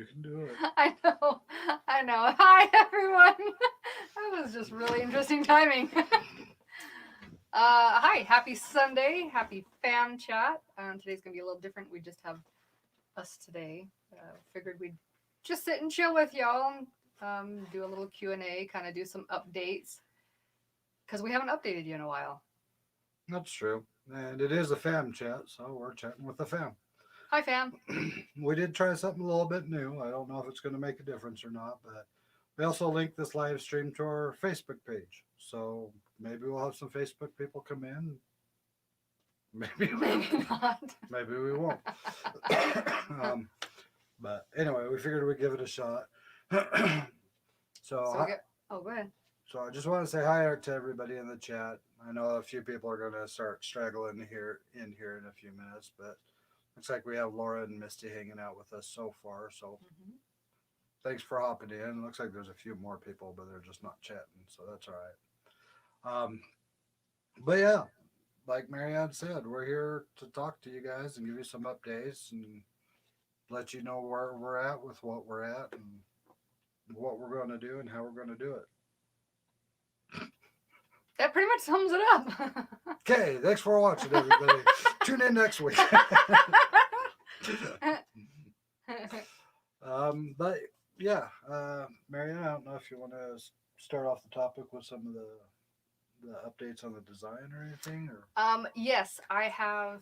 You can do it. I know. I know. Hi, everyone. That was just really interesting timing. Hi. Happy Sunday. Happy fan chat. Today's going to be a little different. We just have us today. Figured we'd just sit and chill with y'all, do a little Q&A, kind of do some updates, because we haven't updated you in a while. That's true. And it is a fam chat, so we're chatting with the fam. Hi, fam. We did try something a little bit new. I don't know if it's going to make a difference or not, but we also linked this live stream to our Facebook page. So maybe we'll have some Facebook people come in. Maybe Maybe not. maybe we won't. um, but anyway, we figured we'd give it a shot. so So we get. Oh, go ahead. So I just want to say hi to everybody in the chat. I know a few people are going to start straggling here in a few minutes, but looks like we have Laura and Misty hanging out with us so far. So Hmm. thanks for hopping in. Looks like there's a few more people, but they're just not chatting, so that's all right. But yeah, like Marianne said, we're here to talk to you guys and give you some updates and let you know where we're at with what we're at and what we're going to do and how we're going to do it. That pretty much sums it up. Okay, thanks for watching, everybody. Tune in next week. But yeah, Marianne, I don't know if you want to start off the topic with some of the updates on the design or anything, or Yes, I have.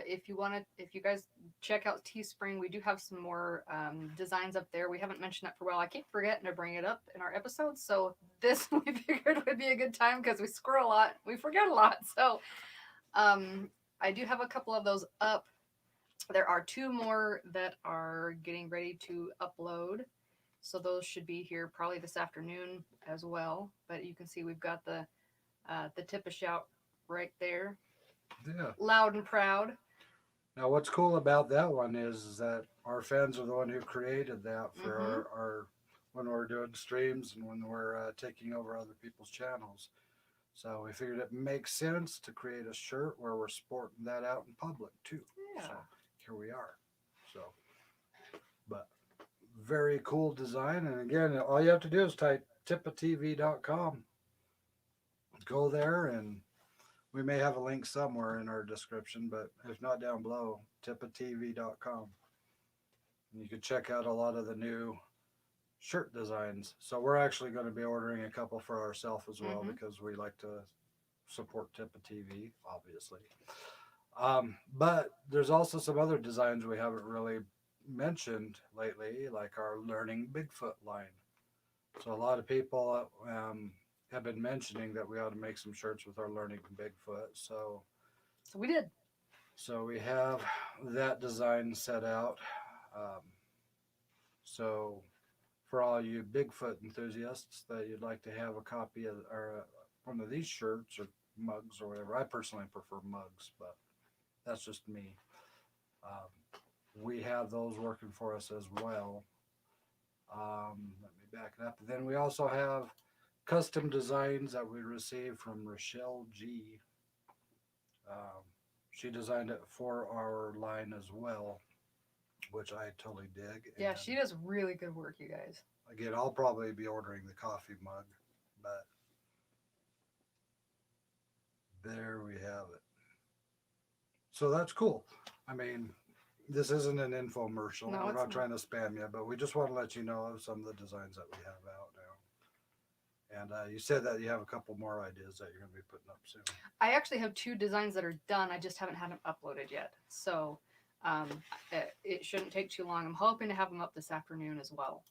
If you guys check out Teespring, we do have some more designs up there. We haven't mentioned that for a while. I keep forgetting to bring it up in our episodes, so this we figured would be a good time because we screw a lot, we forget a lot. So, I do have a couple of those up. There are two more that are getting ready to upload, so those should be here probably this afternoon as well. But you can see we've got the tip a shout right there, yeah. loud and proud. Now, what's cool about that one is that our fans are the one who created that for Mm-hmm. our when we're doing streams and when we're taking over other people's channels. So we figured it makes sense to create a shirt where we're sporting that out in public too. So Yeah. here we are. So, but very cool design. And again, all you have to do is type tipatv.com. Go there, and we may have a link somewhere in our description, but if not down below, tipatv.com. And you can check out a lot of the new shirt designs. So we're actually going to be ordering a couple for ourselves as well Mm-hmm. because we like to support Tipa TV, obviously. But there's also some other designs we haven't really mentioned lately, like our Learning Bigfoot line. So a lot of people have been mentioning that we ought to make some shirts with our Learning Bigfoot. So we did. So we have that design set out. Um, so for all you Bigfoot enthusiasts that you'd like to have a copy of or one of these shirts or mugs or whatever, I personally prefer mugs, but that's just me. Um, we have those working for us as well. Let me back it up. And then we also have custom designs that we received from Rochelle G. Um, she designed it for our line as well, which I totally dig. Yeah, And she does really good work, you guys. again, I'll probably be ordering the coffee mug, but there we have it. So that's cool. I mean, this isn't an infomercial. No, We're it's not not. trying to spam you, but we just want to let you know of some of the designs that we have out now. And you said that you have a couple more ideas that you're going to be putting up soon. I actually have two designs that are done. I just haven't had them uploaded yet. So um, it shouldn't take too long. I'm hoping to have them up this afternoon as well.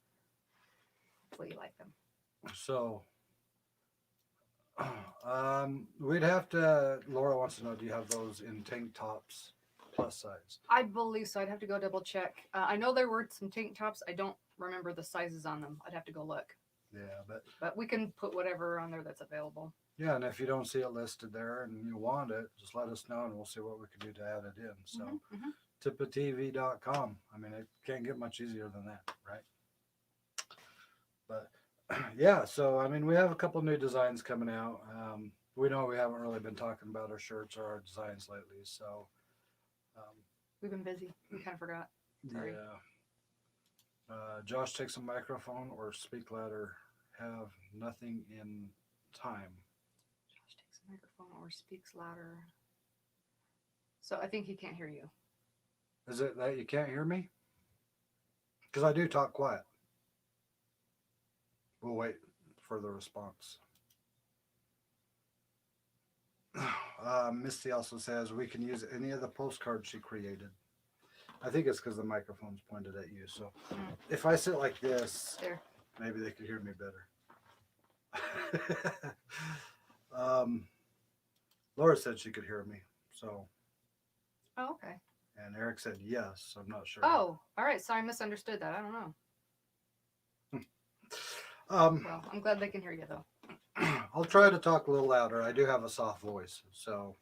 Hopefully you like them. So we'd have to. Laura wants to know: do you have those in tank tops plus size? I believe so. I'd have to go double check. I know there were some tank tops. I don't remember the sizes on them. I'd have to go look. Yeah, But we can put whatever on there that's available. yeah, and if you don't see it listed there and you want it, just let us know and we'll see what we can do to add it in. Hmm. So Hmm. tipatv.com. I mean, it can't get much easier than that, right? But yeah, so I mean, we have a couple new designs coming out. We know we haven't really been talking about our shirts or our designs lately, so um, We've been busy. We kind of forgot. Sorry. yeah. Josh takes a microphone or speak louder. Have nothing in time. Josh takes a microphone or speaks louder. So I think he can't hear you. Is it that you can't hear me? Because I do talk quiet. We'll wait for the response. Misty also says we can use any of the postcards she created. I think it's because the microphone's pointed at you. So if I sit like this, There. maybe they could hear me better. um, Laura said she could hear me. So, Oh, okay. and Eric said yes. I'm not sure. Oh, all right. Sorry, I misunderstood that. I don't know. Um, Well, I'm glad they can hear you though. I'll try to talk a little louder. I do have a soft voice, so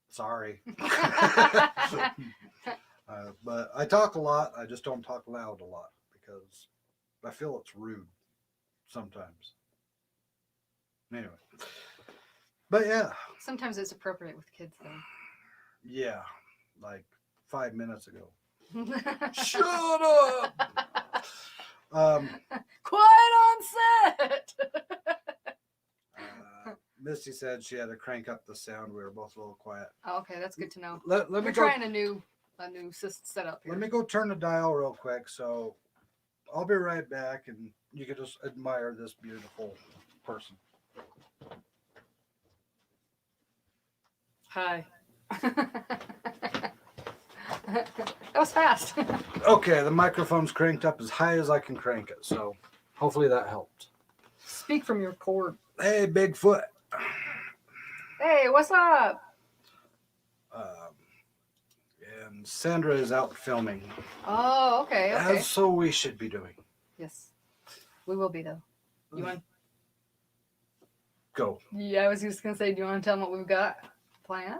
sorry. But I talk a lot. I just don't talk loud a lot because I feel it's rude sometimes. Anyway, but yeah, Sometimes it's appropriate with kids yeah, like 5 minutes ago. though. Shut up. Quiet on set. Misty said she had to crank up the sound. We were both a little quiet. Oh, okay, that's good to know. Let me We're go. trying a new setup here. Let me go turn the dial real quick. So I'll be right back, and you can just admire this beautiful person. Hi. That was fast. Okay, the microphone's cranked up as high as I can crank it. So hopefully that helped. Speak from your cord. Hey, Bigfoot. Hey, what's up? And Sandra is out filming, Oh, okay, okay. as so we should be doing. Yes, we will be though. You want? Go. Yeah, I was just gonna say, do you want to tell them what we've got planned?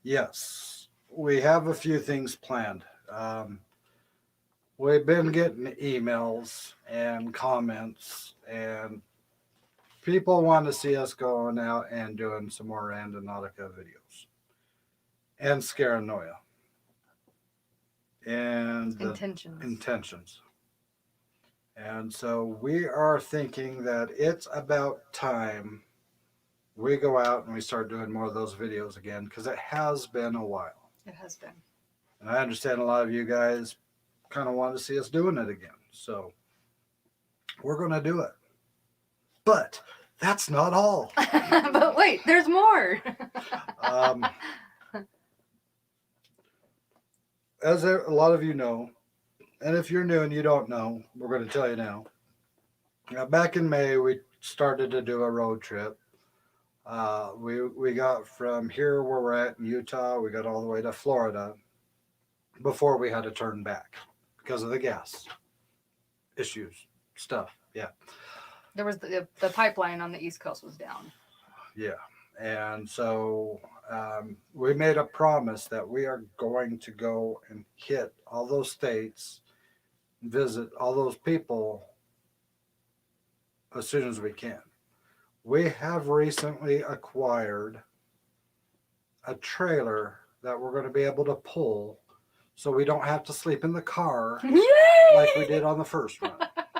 Yes, we have a few things planned. We've been getting emails and comments, and people want to see us going out and doing some more Randonautica videos and Scaranoia and the intentions. And so we are thinking that it's about time we go out and we start doing more of those videos again, because it has been a while. It has been. And I understand a lot of you guys kind of want to see us doing it again. So we're going to do it. But that's not all. But wait, there's more. As a lot of you know, and if you're new and you don't know, we're going to tell you now. Back in May, we started to do a road trip. We got from here where we're at in Utah, we got all the way to Florida before we had to turn back because of the gas issues, stuff. Yeah. There was the pipeline on the East Coast was down. Yeah. And so we made a promise that we are going to go and hit all those states, visit all those people as soon as we can. We have recently acquired a trailer that we're going to be able to pull so we don't have to sleep in the car Yay! like we did on the first one.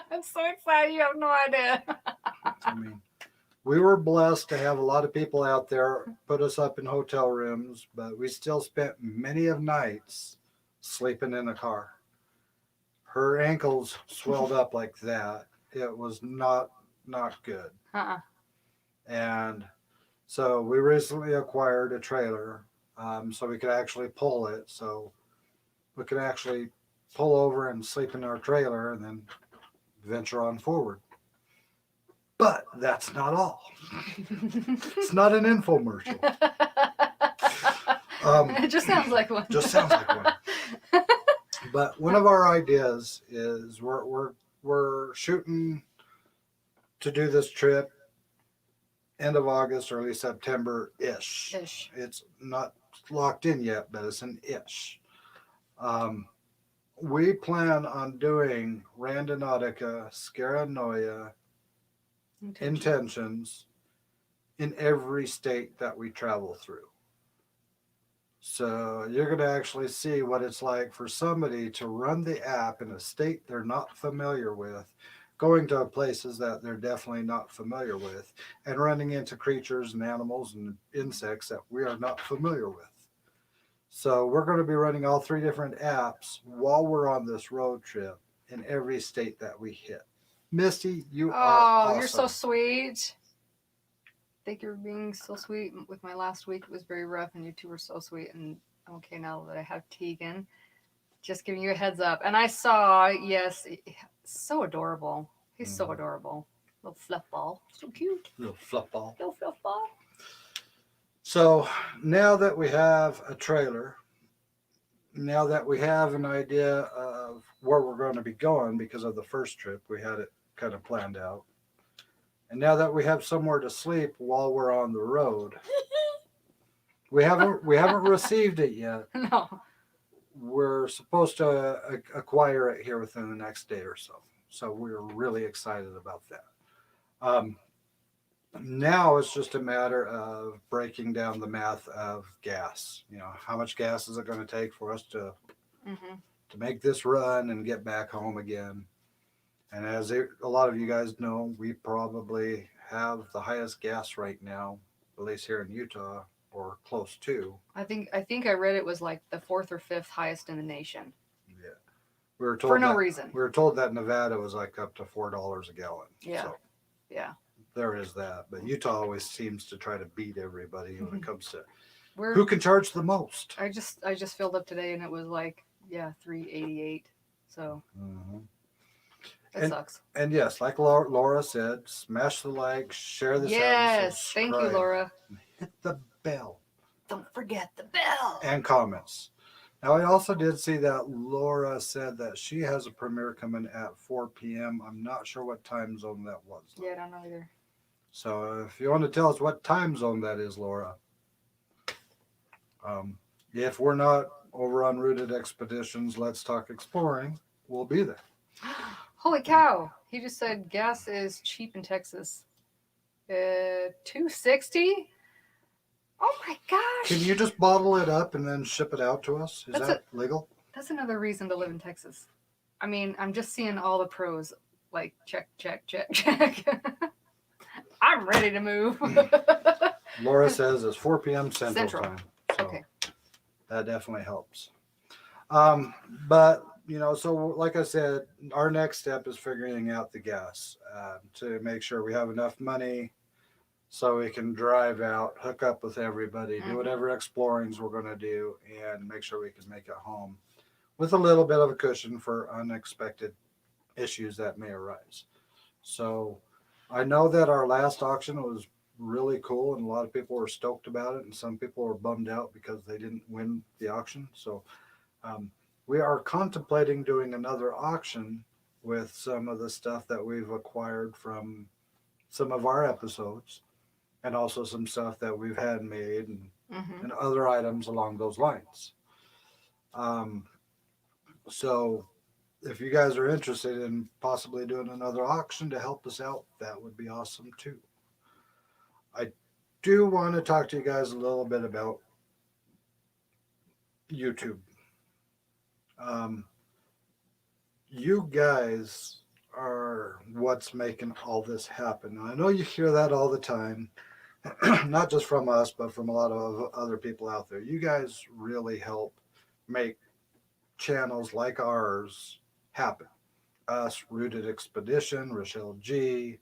I'm so excited. You have no idea. I mean, we were blessed to have a lot of people out there put us up in hotel rooms, but we still spent many of nights sleeping in the car. Her ankles swelled up like that. It was not good. And so we recently acquired a trailer so we could actually pull it. So we could actually pull over and sleep in our trailer and then venture on forward. But that's not all. It's not an infomercial. It just sounds like one. Just sounds like one. But one of our ideas is we're shooting to do this trip end of August, early September-ish. It's not locked in yet, but it's an ish. We plan on doing Randonautica, Scaranoia, intentions in every state that we travel through. So you're going to actually see what it's like for somebody to run the app in a state they're not familiar with, going to places that they're definitely not familiar with, and running into creatures and animals and insects that we are not familiar with. So we're going to be running all three different apps while we're on this road trip in every state that we hit. Misty, you are Oh, awesome. you're so sweet. Thank you for being so sweet. With my last week, it was very rough, and you two were so sweet. And okay, now that I have Tegan, just giving you a heads up. And I saw, yes, so adorable. He's so adorable. Little fluff ball. So cute. Little fluff ball. Little fluff ball. So now that we have a trailer, now that we have an idea of where we're going to be going because of the first trip, we had it kind of planned out. And now that we have somewhere to sleep while we're on the road, we haven't received it yet. No. We're supposed to acquire it here within the next day or so. So we're really excited about that. Now it's just a matter of breaking down the math of gas. You know, how much gas is it going to take for us to make this run and get back home again? And as a lot of you guys know, we probably have the highest gas right now, at least here in Utah, or close to. I think I read it was like the 4th or 5th highest in the nation. Yeah, we were told for no that, reason. We were told that Nevada was like up to $4 a gallon. Yeah, so yeah. There is that, but Utah always seems to try to beat everybody when it comes to We're, who can charge the most. I just filled up today and it was like $3.88. So it sucks. And yes, like Laura said, smash the like, share this. Yes, thank you, Laura. Hit the bell. Don't forget the bell. And comments. Now, I also did see that Laura said that she has a premiere coming at 4 p.m. I'm not sure what time zone that was. Yeah, I don't know either. So if you want to tell us what time zone that is, Laura. If we're not over on Rooted Expeditions, Let's Talk Exploring, we'll be there. Holy cow. He just said gas is cheap in Texas. $2.60? Oh my gosh. Can you just bottle it up and then ship it out to us? Is that legal? That's another reason to live in Texas. I mean, I'm just seeing all the pros. Like, check. I'm ready to move. Laura says it's 4 p.m. Central Time. So okay. That definitely helps. But, you know, so like I said, our next step is figuring out the gas to make sure we have enough money so we can drive out, hook up with everybody, do whatever explorings we're going to do, and make sure we can make it home with a little bit of a cushion for unexpected issues that may arise. So I know that our last auction was really cool and a lot of people were stoked about it, and some people were bummed out because they didn't win the auction. So we are contemplating doing another auction with some of the stuff that we've acquired from some of our episodes, and also some stuff that we've had made and other items along those lines. So if you guys are interested in possibly doing another auction to help us out, that would be awesome too. I do want to talk to you guys a little bit about YouTube. You guys are what's making all this happen. I know you hear that all the time, not just from us, but from a lot of other people out there. You guys really help make channels like ours happen. Us, Rooted Expedition, Rochelle G,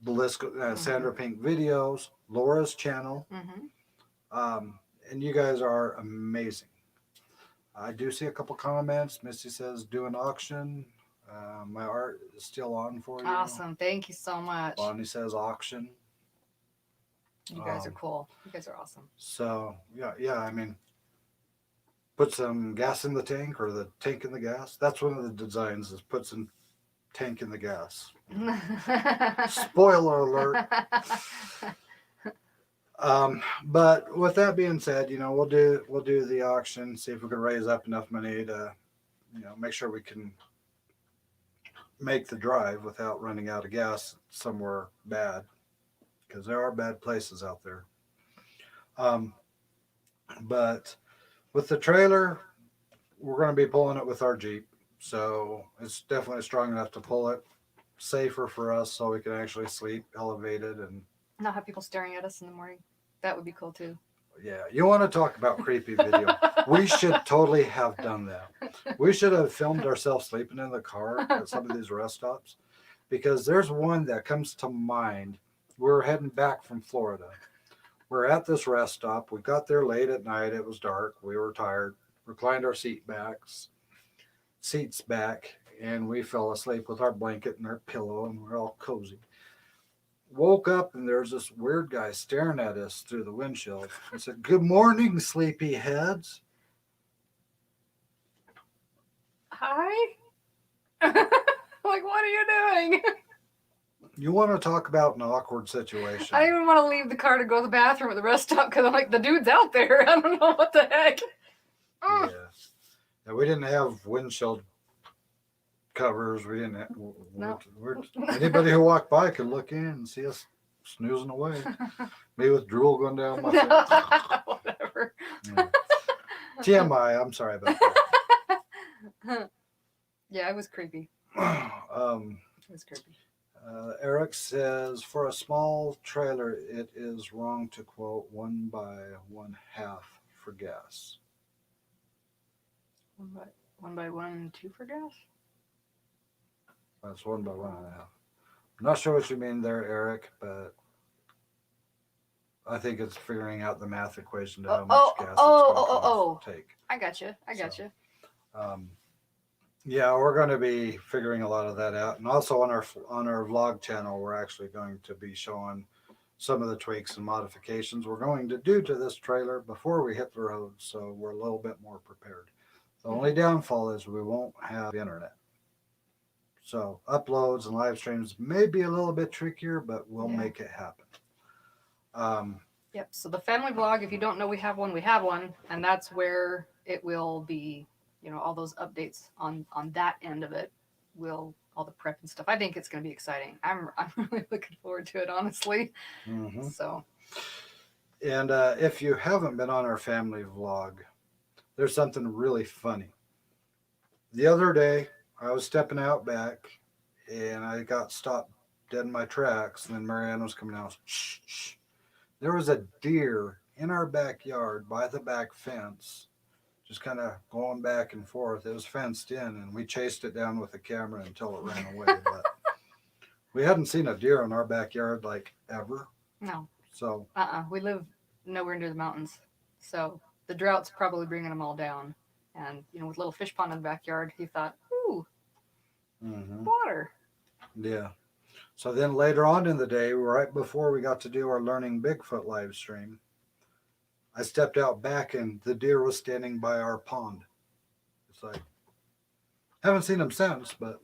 the list, Sandra Pink Videos, Laura's channel. And you guys are amazing. I do see a couple comments. Misty says, do an auction. My art is still on for you. Awesome. Thank you so much. Bonnie says auction. You guys are cool. You guys are awesome. So, yeah. I mean, put some gas in the tank or the tank in the gas. That's one of the designs, is put some tank in the gas. Spoiler alert. But with that being said, you know, we'll do the auction, see if we can raise up enough money to, you know, make sure we can make the drive without running out of gas somewhere bad, because there are bad places out there. But with the trailer, we're going to be pulling it with our Jeep. So it's definitely strong enough to pull it, safer for us so we can actually sleep elevated. And Not have people staring at us in the morning. That would be cool too. yeah, you want to talk about creepy video. We should totally have done that. We should have filmed ourselves sleeping in the car at some of these rest stops, because there's one that comes to mind. We're heading back from Florida. We're at this rest stop. We got there late at night. It was dark. We were tired. Reclined our seats back, and we fell asleep with our blanket and our pillow, and we're all cozy. Woke up, and there's this weird guy staring at us through the windshield. He said, "Good morning, sleepy heads." Hi. Like, what are you doing? You want to talk about an awkward situation? I didn't even want to leave the car to go to the bathroom at the rest stop because I'm like, the dude's out there. I don't know what the heck. Yeah. Yeah, we didn't have windshield covers. We didn't. No. Anybody who walked by could look in and see us snoozing away. Me with drool going down my face. Whatever. Yeah. TMI. I'm sorry about that. Yeah, it was creepy. um, It was creepy. Eric says, for a small trailer, it is wrong to quote 1 by 1/2 for gas. 1 by 1, 2 for gas? That's 1 by 1.5. I'm not sure what you mean there, Eric, but I think it's figuring out the math equation to how much gas it's going to take. I got you. Yeah, we're going to be figuring a lot of that out, and also on our vlog channel, we're actually going to be showing some of the tweaks and modifications we're going to do to this trailer before we hit the road, so we're a little bit more prepared. The only downfall is we won't have internet, so uploads and live streams may be a little bit trickier, but we'll make it happen. Yep. So the family vlog, if you don't know, we have one, and that's where it will be. All those updates on that end of it, all the prep and stuff. I think it's going to be exciting. I'm really looking forward to it, honestly. Mm-hmm. So, and if you haven't been on our family vlog, there's something really funny. The other day, I was stepping out back, and I got stopped dead in my tracks. And then Marianne was coming out. Shh, shh. There was a deer in our backyard by the back fence, just kind of going back and forth. It was fenced in, and we chased it down with the camera until it ran away. But we hadn't seen a deer in our backyard like ever. No. So. We live nowhere near the mountains, so the drought's probably bringing them all down. And with little fish pond in the backyard, he thought, "Ooh, water." Yeah. So then later on in the day, right before we got to do our Learning Bigfoot live stream, I stepped out back and the deer was standing by our pond. It's like, haven't seen him since, but.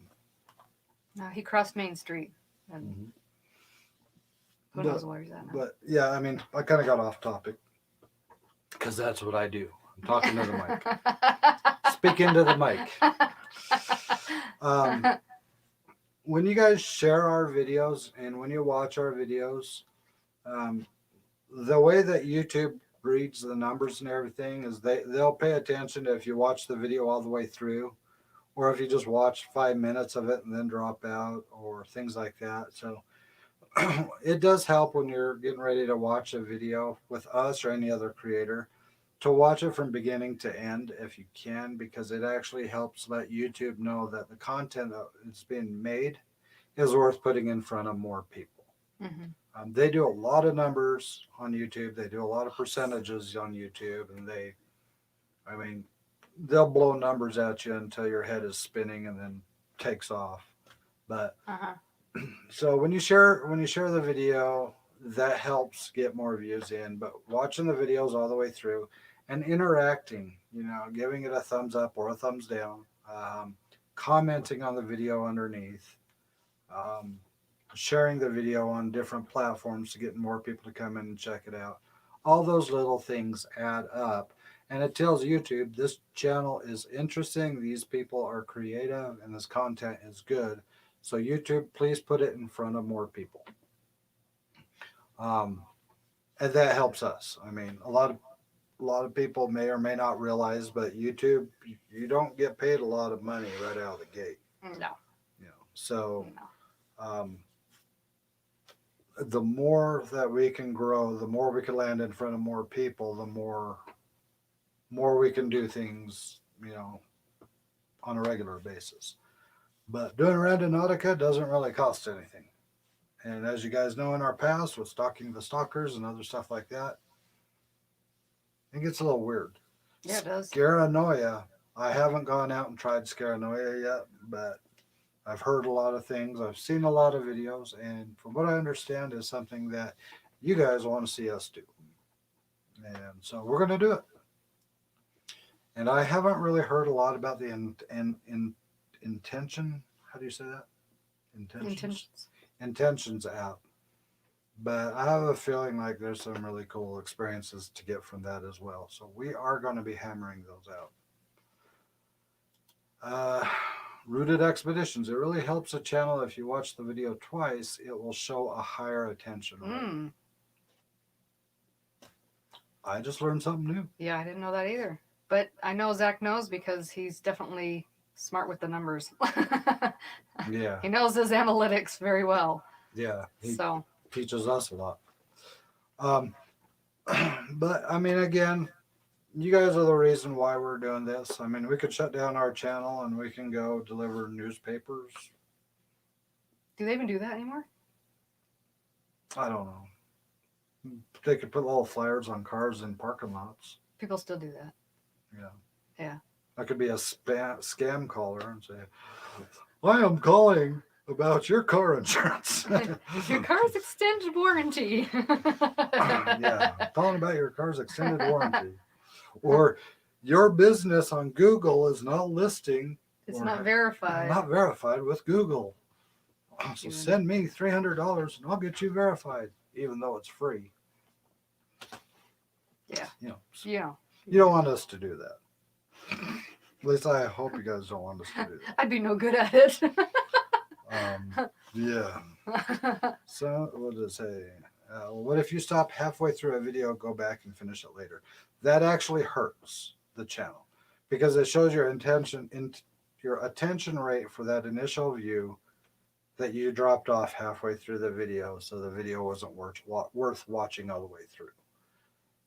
No, he crossed Main Street. And who knows where he's at now. But yeah, I mean, I kind of got off topic because that's what I do. I'm talking to the mic. Speak into the mic. When you guys share our videos and when you watch our videos, the way that YouTube reads the numbers and everything is they'll pay attention if you watch the video all the way through, or if you just watch 5 minutes of it and then drop out, or things like that. So it does help when you're getting ready to watch a video with us or any other creator to watch it from beginning to end if you can, because it actually helps let YouTube know that the content that's being made is worth putting in front of more people. They do a lot of numbers on YouTube. They do a lot of percentages on YouTube, and they'll blow numbers at you until your head is spinning and then takes off. But so when you share the video, that helps get more views in. But watching the videos all the way through and interacting, giving it a thumbs up or a thumbs down, commenting on the video underneath, sharing the video on different platforms to get more people to come in and check it out. All those little things add up, and it tells YouTube this channel is interesting, these people are creative, and this content is good. So YouTube, please put it in front of more people. And that helps us. I mean, a lot a lot of people may or may not realize, but YouTube, you don't get paid a lot of money right out of the gate. No, You know, so no. The more that we can grow, the more we can land in front of more people, the more we can do things, you know, on a regular basis. But doing Randonautica doesn't really cost anything. And as you guys know, in our past with stalking the stalkers and other stuff like that, it gets a little weird. Yeah, it does. Scaranoia, I haven't gone out and tried Scaranoia yet, but I've heard a lot of things. I've seen a lot of videos, and from what I understand, is something that you guys want to see us do. And so we're going to do it. And I haven't really heard a lot about the intention. How do you say that? Intentions app. But I have a feeling like there's some really cool experiences to get from that as well. So we are going to be hammering those out. Rooted Expeditions. It really helps a channel if you watch the video twice, it will show a higher attention rate. I just learned something new. Yeah, I didn't know that either. But I know Zach knows because he's definitely smart with the numbers. Yeah. He knows his analytics very well. Yeah. He So teaches us a lot. But I mean, again, you guys are the reason why we're doing this. I mean, we could shut down our channel and we can go deliver newspapers. do they even do that anymore? I don't know. They could put little flyers on cars in parking lots. People still do that. Yeah. Yeah. That could be a scam caller and say, I am calling about your car insurance. Your car's extended warranty. Yeah. Calling about your car's extended warranty. Or your business on Google is not listing. It's or not verified. Not verified with Google. So Even- send me $300 and I'll get you verified, even though it's free. Yeah. You know, Yeah. you don't want us to do that. At least I hope you guys don't want us to do that. I'd be no good at it. Yeah. So what does it say? What if you stop halfway through a video, go back and finish it later? That actually hurts the channel because it shows your your attention rate for that initial view that you dropped off halfway through the video, so the video wasn't worth watching all the way through.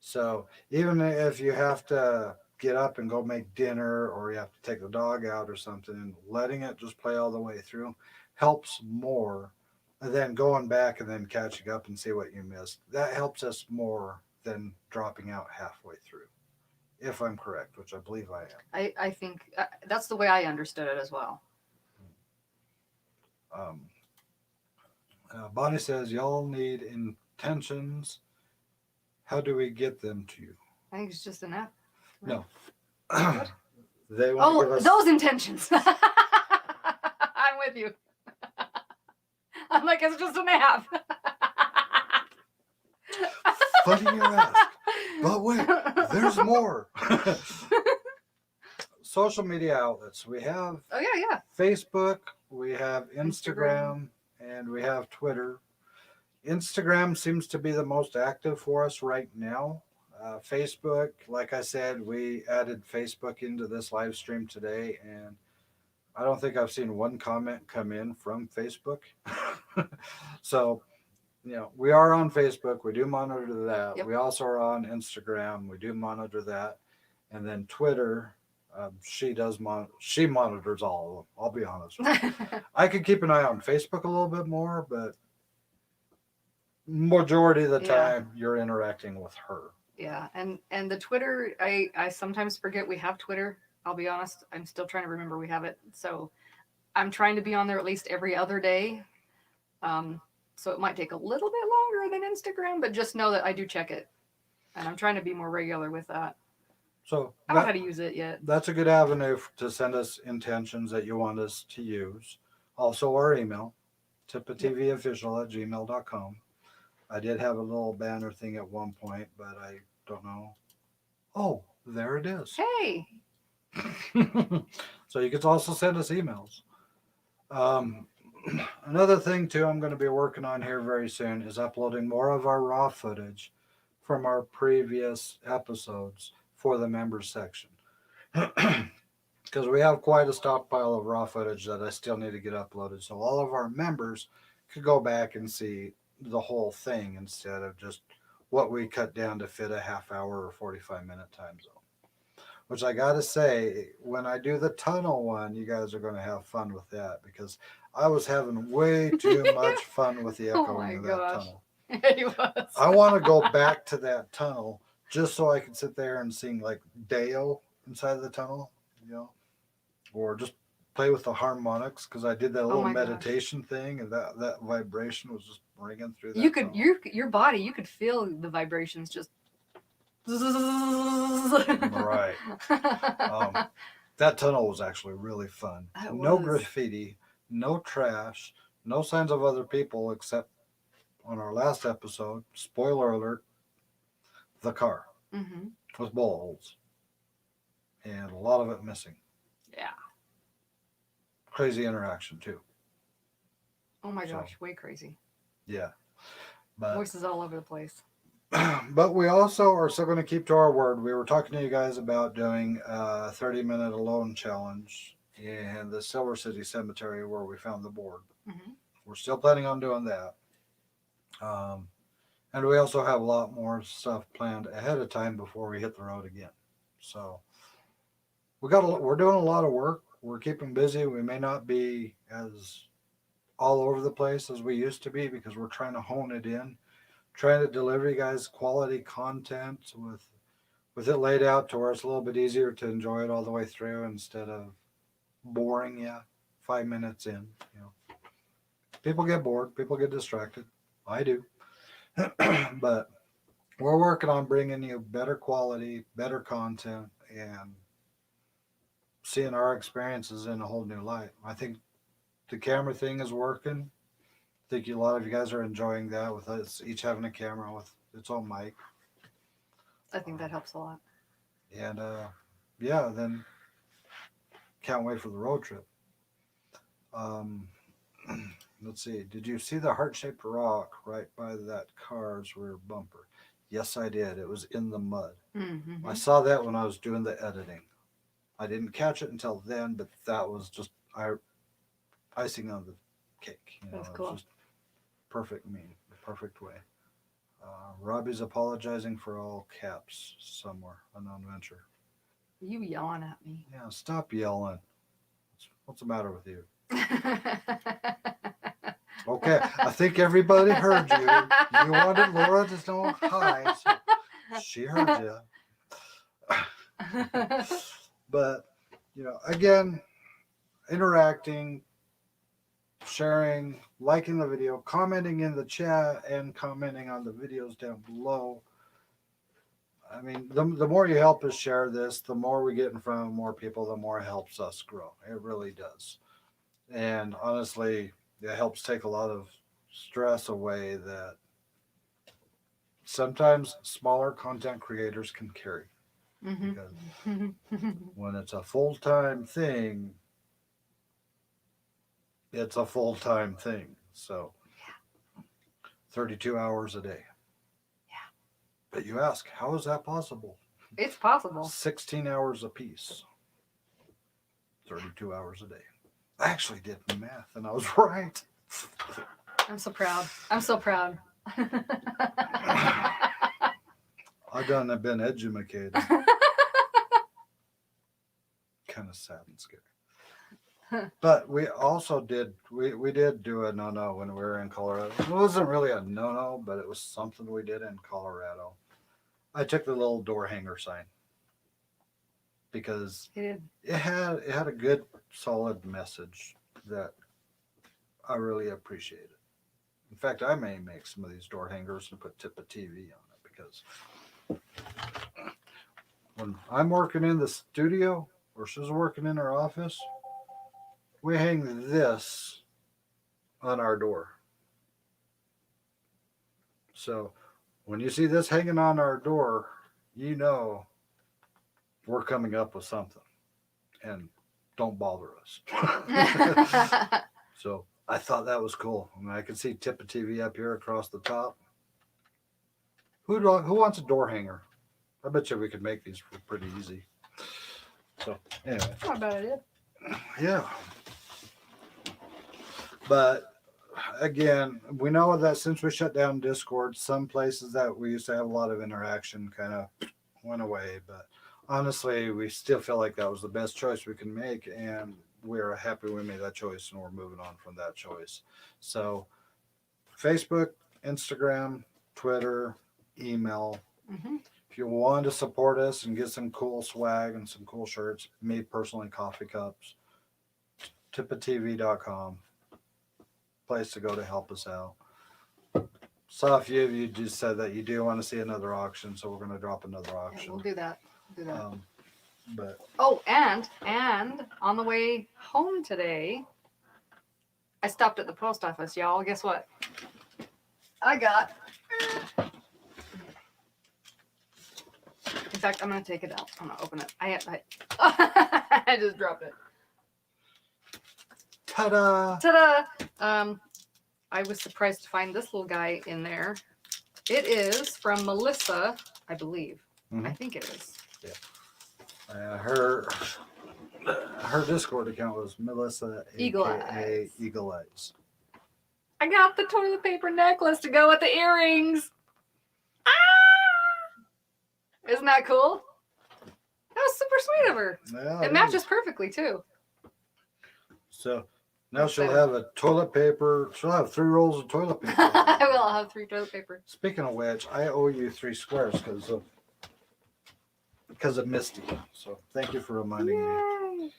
So even if you have to get up and go make dinner, or you have to take the dog out or something, letting it just play all the way through helps more than going back and then catching up and see what you missed. That helps us more than dropping out halfway through, if I'm correct, which I believe I am. I think that's the way I understood it as well. Bonnie says, y'all need intentions. How do we get them to you? I think it's just an app. No. They want to give us... those intentions. I'm with you. I'm like, it's just an app. Funny you ask. But wait, there's more. Social media outlets. We have Oh, yeah. Facebook, we have Instagram, and we have Twitter. Instagram seems to be the most active for us right now. Facebook, like I said, we added Facebook into this live stream today, and I don't think I've seen one comment come in from Facebook. So, you know, we are on Facebook. We do monitor that. Yep. We also are on Instagram. We do monitor that. And then Twitter, she monitors all of them. I'll be honest with you. I could keep an eye on Facebook a little bit more, but majority of the time you're interacting with her. Yeah, and the Twitter, I sometimes forget we have Twitter. I'll be honest, I'm still trying to remember we have it. So I'm trying to be on there at least every other day. So it might take a little bit longer than Instagram, but just know that I do check it. And I'm trying to be more regular with that. So I don't know how to use it yet. that's a good avenue to send us intentions that you want us to use. Also our email, tipatvofficial@gmail.com. I did have a little banner thing at one point, but I don't know. Oh, there it is. Hey, So you can also send us emails. Another thing too I'm going to be working on here very soon is uploading more of our raw footage from our previous episodes for the members section. Because we have quite a stockpile of raw footage that I still need to get uploaded. So all of our members could go back and see the whole thing instead of just what we cut down to fit a half hour or 45-minute time zone. Which I got to say, when I do the tunnel one, you guys are going to have fun with that because I was having way too much fun with the Oh echoing my of that gosh. tunnel. He was. I want to go back to that tunnel just so I can sit there and sing like Deo inside the tunnel, you know, or just play with the harmonics because I did that little my gosh. meditation thing and that vibration was just ringing through that. You could tunnel. your body, you could feel the vibrations just Right. That tunnel was actually really fun. That No was. graffiti, no trash, no signs of other people except on our last episode. Spoiler alert: the car Mm-hmm. with bullet holes and a lot of it missing. Yeah. Crazy interaction too. Oh my So- gosh, way crazy. Yeah, but Voices all over the place. but we also are still going to keep to our word. We were talking to you guys about doing a 30-minute alone challenge in the Silver City Cemetery where we found the board. Mm-hmm. We're still planning on doing that. And we also have a lot more stuff planned ahead of time before we hit the road again. So we're doing a lot of work. We're keeping busy. We may not be as all over the place as we used to be because we're trying to hone it in, trying to deliver you guys quality content with it laid out to where it's a little bit easier to enjoy it all the way through instead of boring you 5 minutes in. You know, people get bored, people get distracted. I do. But we're working on bringing you better quality, better content, and seeing our experiences in a whole new light. I think the camera thing is working. I think a lot of you guys are enjoying that with us each having a camera with its own mic. I think that helps a lot. And yeah, then can't wait for the road trip. Let's see. Did you see the heart-shaped rock right by that car's rear bumper? Yes, I did. It was in the mud. Mm-hmm. I saw that when I was doing the editing. I didn't catch it until then, but that was just icing on the cake. You know, That's it cool. was just perfect me, the perfect way. Robbie's apologizing for all caps somewhere, unknown venture. You yelling at me. Yeah, stop yelling. What's the matter with you? Okay, I think everybody heard you. You wanted Laura to know hi, so she heard you. But, you know, again, interacting, sharing, liking the video, commenting in the chat, and commenting on the videos down below. I mean, the more you help us share this, the more we get in front of more people, the more it helps us grow. It really does. And honestly, it helps take a lot of stress away that sometimes smaller content creators can carry. Because when it's a full-time thing, it's a full-time thing. So 32 hours a day. Yeah. But you ask, how is that possible? It's possible. 16 hours a piece. 32 hours a day. I actually did math and I was right. I'm so proud. I'm so proud. I done have been educated. Kind of sad and scary. But we also did we did do a no-no when we were in Colorado. It wasn't really a no-no, but it was something we did in Colorado. I took the little door hanger sign because He did. it had a good solid message that I really appreciated. In fact, I may make some of these door hangers and put Tippa TV on it because when I'm working in the studio or she's working in her office, we hang this on our door. So when you see this hanging on our door, you know we're coming up with something. And don't bother us. So I thought that was cool. I mean, I could see Tippa TV up here across the top. Who wants a door hanger? I bet you we could make these pretty easy. So anyway, Not a bad idea. yeah. But again, we know that since we shut down Discord, some places that we used to have a lot of interaction kind of went away. But honestly, we still feel like that was the best choice we can make, and we're happy we made that choice, and we're moving on from that choice. So, Facebook, Instagram, Twitter, email. Hmm. If you want to support us and get some cool swag and some cool shirts, me personally, coffee cups, tipatv.com, place to go to help us out. Saw a few of you just said that you do want to see another auction, so we're going to drop another Yeah, auction. we'll do that. Do that. But Oh, and on the way home today, I stopped at the post office, y'all. Guess what? I got. In fact, I'm gonna take it out. I'm gonna open it. I just dropped it. ta-da! Ta-da! I was surprised to find this little guy in there. It is from Melissa, I believe. I Mhm. think it is. Her Discord account was Melissa Eagle aka Eyes. Eagle Eyes. I got the toilet paper necklace to go with the earrings. Ah! Isn't that cool? That was super sweet of her. Yeah, It matches perfectly too. So now she'll Excited. have a toilet paper. She'll have 3 rolls of toilet paper. I will have 3 toilet paper. Speaking of which, I owe you 3 squares because of Misty. So thank you for reminding me. Yay.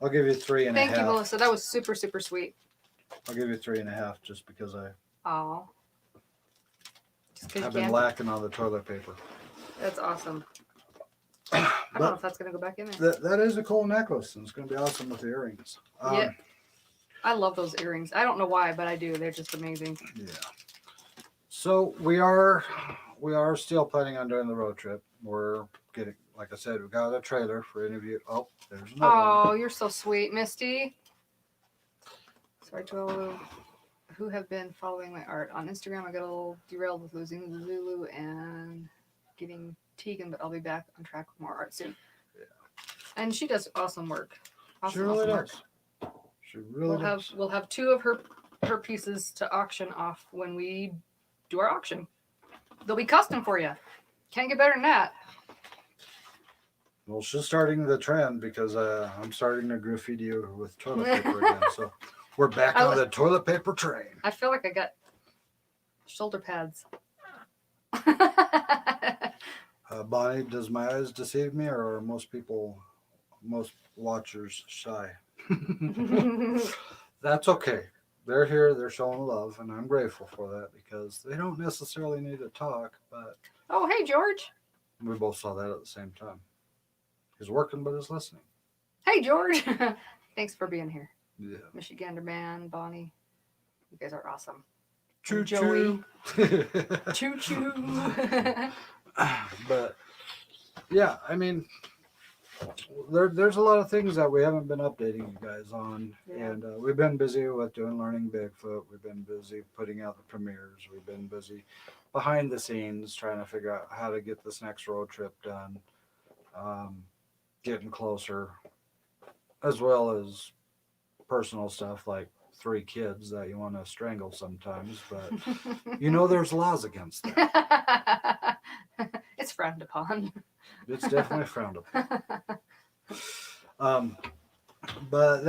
I'll give you 3 and a half. Thank you, Melissa. That was super, super sweet. I'll give you 3 and a half just because Aw. Just 'cause you I've been can. lacking on the toilet paper. That's awesome. I don't know But if that's gonna go back in there. that is a cool necklace, and it's going to be awesome with the earrings. Yeah. I love those earrings. I don't know why, but I do. They're just amazing. Yeah. So we are still planning on doing the road trip. We're getting, like I said, we got a trailer for any of you. Oh, there's another one. Oh, you're so sweet, Misty. Sorry to all who have been following my art on Instagram. I got a little derailed with losing the Zulu and getting Tegan, but I'll be back on track with more art soon. Yeah. And she does awesome work. She Awesome, really awesome does. work. She really does. We'll have 2 of her pieces to auction off when we do our auction. They'll be custom for you. Can't get better than that. Well, she's starting the trend because I'm starting to graffiti with toilet paper again. So we're back on the toilet paper train. I feel like I got shoulder pads. Bonnie, does my eyes deceive me, or are most watchers shy? That's okay. They're here. They're showing love, and I'm grateful for that because they don't necessarily need to talk, but Oh, hey, George. we both saw that at the same time. He's working, but he's listening. Hey, George. Thanks for being here. Yeah. Michigander Man, Bonnie. You guys are awesome. Choo Joey. choo. Choo choo. But yeah, I mean, there's a lot of things that we haven't been updating you guys on, Yeah. and we've been busy with doing Learning Bigfoot. We've been busy putting out the premieres. We've been busy behind the scenes trying to figure out how to get this next road trip done, getting closer, as well as personal stuff like 3 kids that you want to strangle sometimes, but you know there's laws against that. It's frowned upon. It's definitely frowned upon. But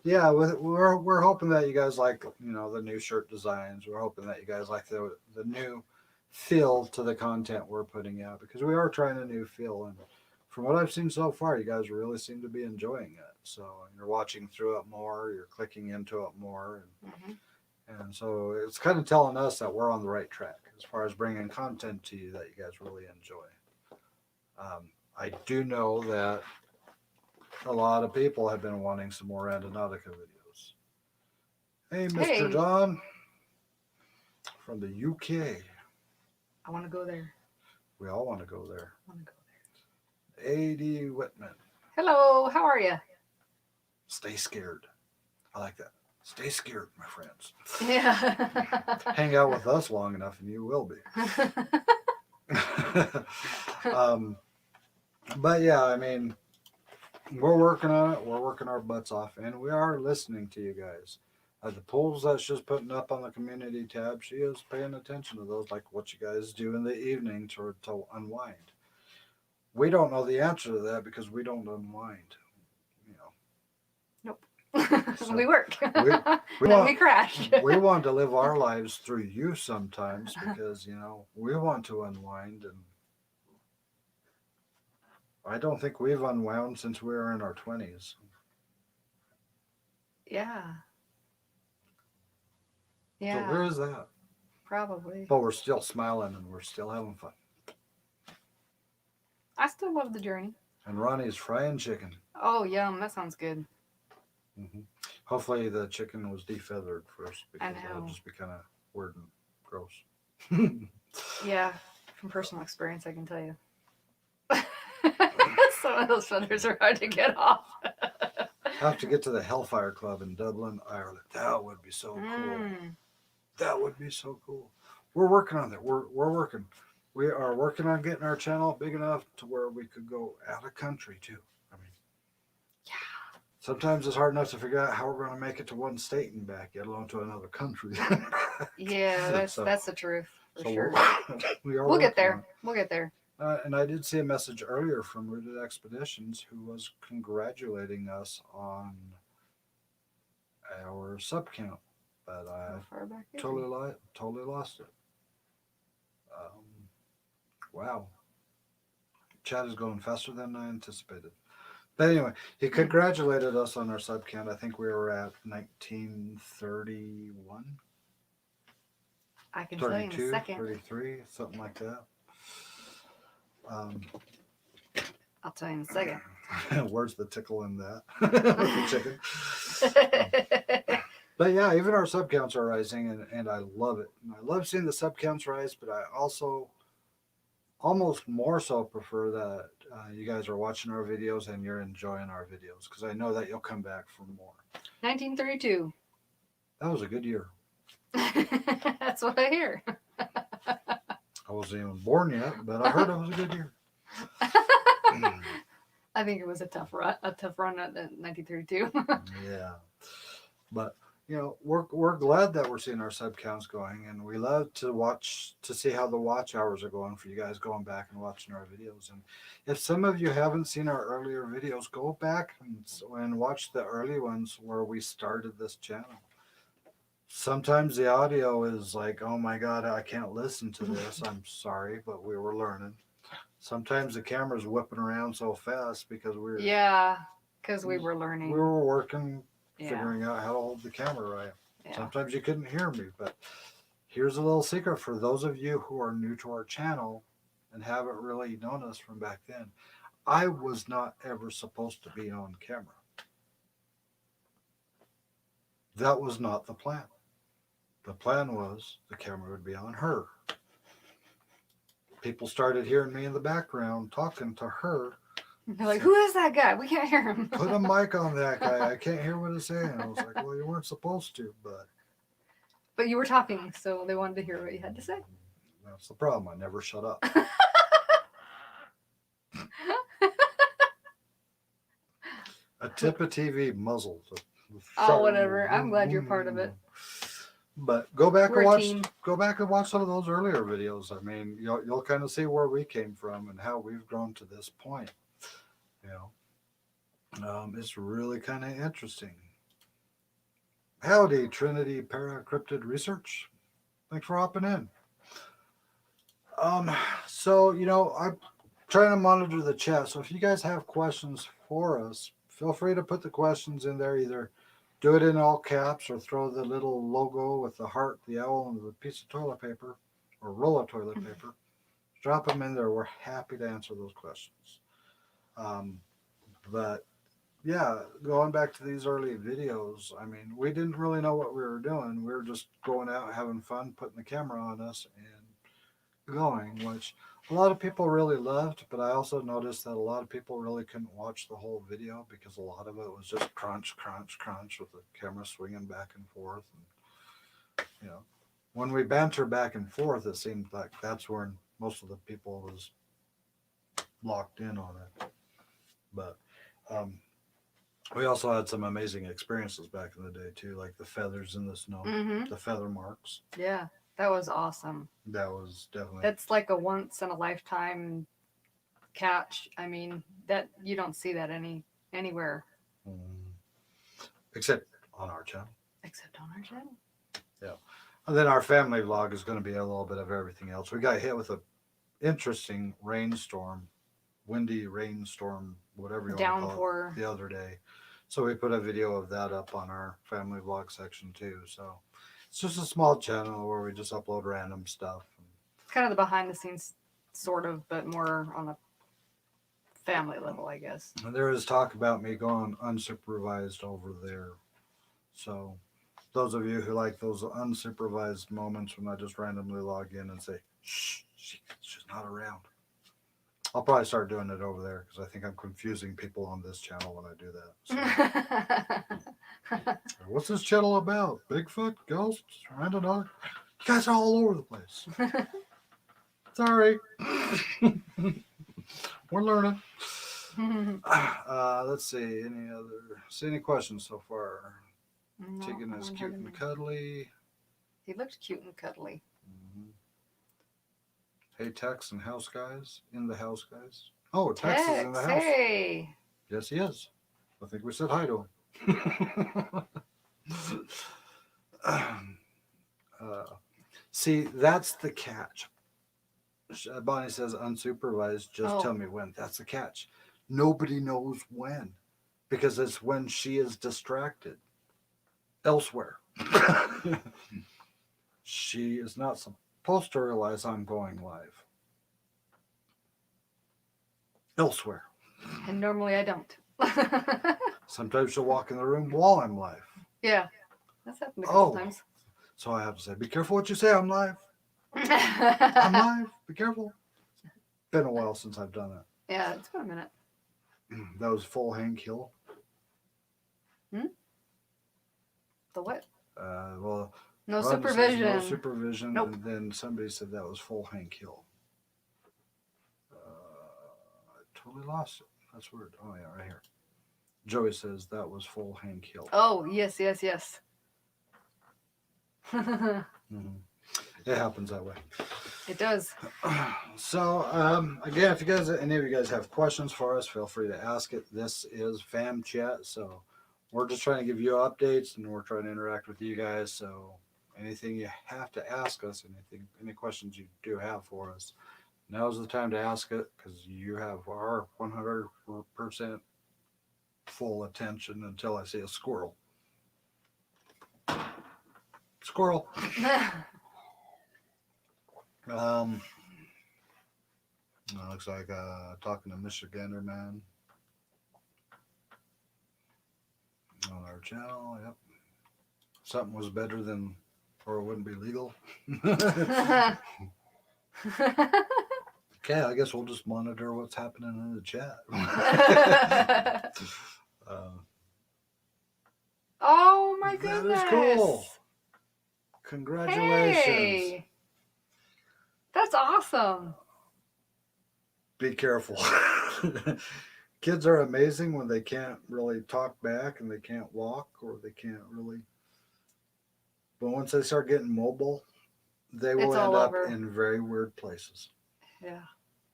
yeah, we're hoping that you guys like, the new shirt designs. We're hoping that you guys like the new feel to the content we're putting out, because we are trying a new feel, and from what I've seen so far, you guys really seem to be enjoying it. So you're watching through it more, you're clicking into it more, and so it's kind of telling us that we're on the right track as far as bringing content to you that you guys really enjoy. I do know that a lot of people have been wanting some more Randonautica videos. Hey, Mr. Hey. John from the UK. I want to go there. We all want to go there. I want to go there. A.D. Whitman. Hello, how are you? Stay scared. I like that. Stay scared, my friends. Yeah. Hang out with us long enough and you will be. um, but yeah, I mean, we're working on it. We're working our butts off, and we are listening to you guys. The polls that she's putting up on the community tab, she is paying attention to those, like what you guys do in the evening to unwind. We don't know the answer to that because we don't unwind. You know, Nope. so We work. we we Then we want crash. we want to live our lives through you sometimes because we want to unwind, and I don't think we've unwound since we were in our 20s. Yeah. So Yeah. where is that? Probably. But we're still smiling and we're still having fun. I still love the journey. And Ronnie's frying chicken. Oh, yum. That sounds good. hmm Hopefully the chicken was defeathered first I because that'll know. just be kind of weird and gross. Yeah. From personal experience, I can tell you. Some of those feathers are hard to get off. Have to get to the Hellfire Club in Dublin, Ireland. That would be so cool. Mm. That would be so cool. We're working on that. We're working. We are working on getting our channel big enough to where we could go out of country too. I mean, Yeah. sometimes it's hard enough to figure out how we're going to make it to one state and back, let alone to another country. Yeah, So- that's the truth for So sure. we are. We'll get working there. on it. We'll get there. And I did see a message earlier from Rooted Expeditions who was congratulating us on our sub count, but I How far back is totally lost it. Wow, chat is going faster than I anticipated. But anyway, he congratulated us on our sub count. I think we were at 1931, I can tell you in a 32, second. 33, something like that. I'll tell you in a second. Where's the tickle in that? With the chicken. But yeah, even our sub counts are rising, and I love it. And I love seeing the sub counts rise, but I also almost more so prefer that you guys are watching our videos and you're enjoying our videos because I know that you'll come back for more. 1932. That was a good year. That's what I hear. I wasn't even born yet, but I heard it was a good year. I think it was a tough run at 1932. Yeah, but we're glad that we're seeing our sub counts going, and we love to see how the watch hours are going for you guys going back and watching our videos. And if some of you haven't seen our earlier videos, go back and watch the early ones where we started this channel. Sometimes the audio is like, oh my god, I can't listen to this. I'm sorry, but we were learning. Sometimes the camera's whipping around so fast because Yeah, because we were learning. we were working, Yeah. figuring out how to hold the camera right. Yeah. Sometimes you couldn't hear me, but here's a little secret for those of you who are new to our channel and haven't really known us from back then. I was not ever supposed to be on camera. That was not the plan. The plan was the camera would be on her. People started hearing me in the background talking to her. They're like, who is that guy? We can't hear him. Put a mic on that guy. I can't hear what he's saying. I was like, well, you weren't supposed to, but But you were talking, so they wanted to hear what you had to say. that's the problem. I never shut up. A tip of TV muzzled. Oh, whatever. I'm glad you're part of it. But go back We're and a watch. team. Go back and watch some of those earlier videos. I mean, you'll kind of see where we came from and how we've grown to this point. It's really kind of interesting. Howdy, Trinity Paracryptid Research. Thanks for hopping in. So I'm trying to monitor the chat. So if you guys have questions for us, feel free to put the questions in there. Either do it in all caps or throw the little logo with the heart, the owl, and the piece of toilet paper or roll of toilet paper. Drop them in there. We're happy to answer those questions. But yeah, going back to these early videos, I mean, we didn't really know what we were doing. We were just going out, having fun, putting the camera on us and going, which a lot of people really loved, but I also noticed that a lot of people really couldn't watch the whole video because a lot of it was just crunch, crunch, crunch with the camera swinging back and forth. And, when we banter back and forth, it seemed like that's when most of the people was locked in on it. But um, we also had some amazing experiences back in the day too, like the feathers in the snow, Mm-hmm. the feather marks. Yeah, that was awesome. That was definitely. That's like a once in a lifetime catch. I mean, that you don't see that anywhere Mm, except on our channel. except on our channel. Yeah. And then our family vlog is going to be a little bit of everything else. We got hit with a interesting rainstorm, windy rainstorm, whatever you want to call Downpour. it, the other day. So we put a video of that up on our family vlog section too. So it's just a small channel where we just upload random stuff. It's kind of the behind the scenes sort of, but more on a family level, I guess. And there is talk about me going unsupervised over there. So those of you who like those unsupervised moments when I just randomly log in and say, shh, she's not around. I'll probably start doing it over there because I think I'm confusing people on this channel when I do that. So, what's this channel about? Bigfoot, ghosts, random dog? You guys are all over the place. Sorry. We're learning. Let's see. Any questions so far? No, Chicken I is haven't cute heard and any. cuddly. He looked cute and cuddly. Mhm. Hey, Tex and house guys. In the house guys. Oh, Tex is in the house. Hey. Yes, he is. I think we said hi to him. See, that's the catch. Bonnie says unsupervised. Just Oh. tell me when. That's the catch. Nobody knows when because it's when she is distracted elsewhere. She is not supposed to realize I'm going live elsewhere. And normally I don't. Sometimes she'll walk in the room while I'm live. Yeah, that's happened a couple Oh, times. so I have to say, be careful what you say. I'm live. I'm live. Be careful. Been a while since I've done that. Yeah, it's been a minute. That was full Hank Hill. The what? Well, No Ron says supervision. no supervision, Nope. and then somebody said that was full Hank Hill. I totally lost it. That's weird. Oh yeah, right here. Joey says that was full Hank Hill. Oh, yes. Mm-hmm. It happens that way. It does. So again, if you guys, any of you guys have questions for us, feel free to ask it. This is Fam Chat, so we're just trying to give you updates and we're trying to interact with you guys. So anything you have to ask us, any questions you do have for us, now's the time to ask it because you have our 100% full attention until I see a squirrel. Squirrel. Looks like talking to Michigander man on our channel. Yep. Something was better than, or it wouldn't be legal. Okay, I guess we'll just monitor what's happening in the chat. Oh my goodness. That is cool. Congratulations. Hey. That's awesome. Be careful. Kids are amazing when they can't really talk back and they can't walk or they can't really. But once they start getting mobile, they will It's end all up over. in very weird places. Yeah.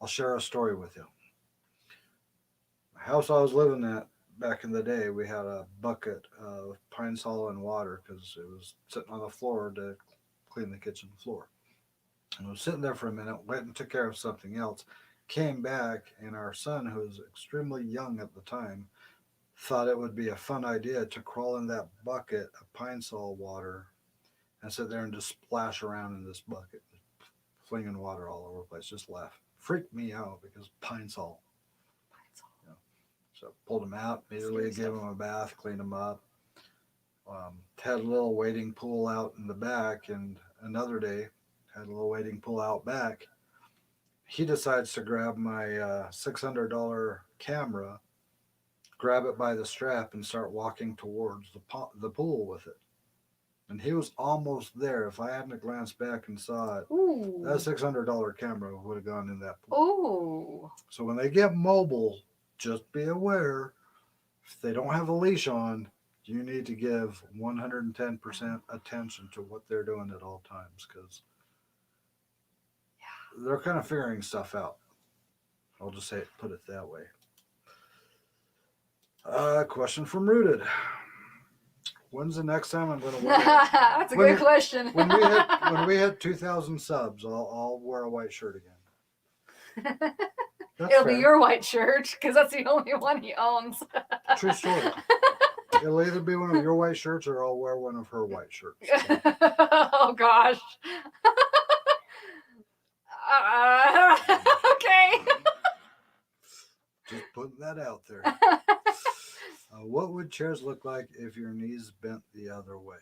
I'll share a story with you. The house I was living at back in the day, we had a bucket of Pine Sol and water because it was sitting on the floor to clean the kitchen floor. And I was sitting there for a minute, went and took care of something else, came back, and our son, who was extremely young at the time, thought it would be a fun idea to crawl in that bucket of Pine Sol water and sit there and just splash around in this bucket, flinging water all over the place, just laugh. Freaked me out because Pine Sol. So pulled him out, immediately gave him a bath, cleaned him up. Had a little wading pool out in the back, and another day had a little wading pool out back. He decides to grab my $600 camera, grab it by the strap, and start walking towards the pool with it. And he was almost there. If I hadn't glanced back and saw it, Ooh. that $600 camera would have gone in that pool. Ooh. So when they get mobile, just be aware if they don't have a leash on, you need to give 110% attention to what they're doing at all times because they're kind of figuring stuff out. I'll just put it that way. Question from Rooted. When's the next time I'm going to wear? That's a good question. when we hit 2,000 subs, I'll wear a white shirt again. It'll be your white shirt because that's the only one he owns. True story. It'll either be one of your white shirts or I'll wear one of her white shirts. So. Oh gosh. Okay. Just putting that out there. What would chairs look like if your knees bent the other way?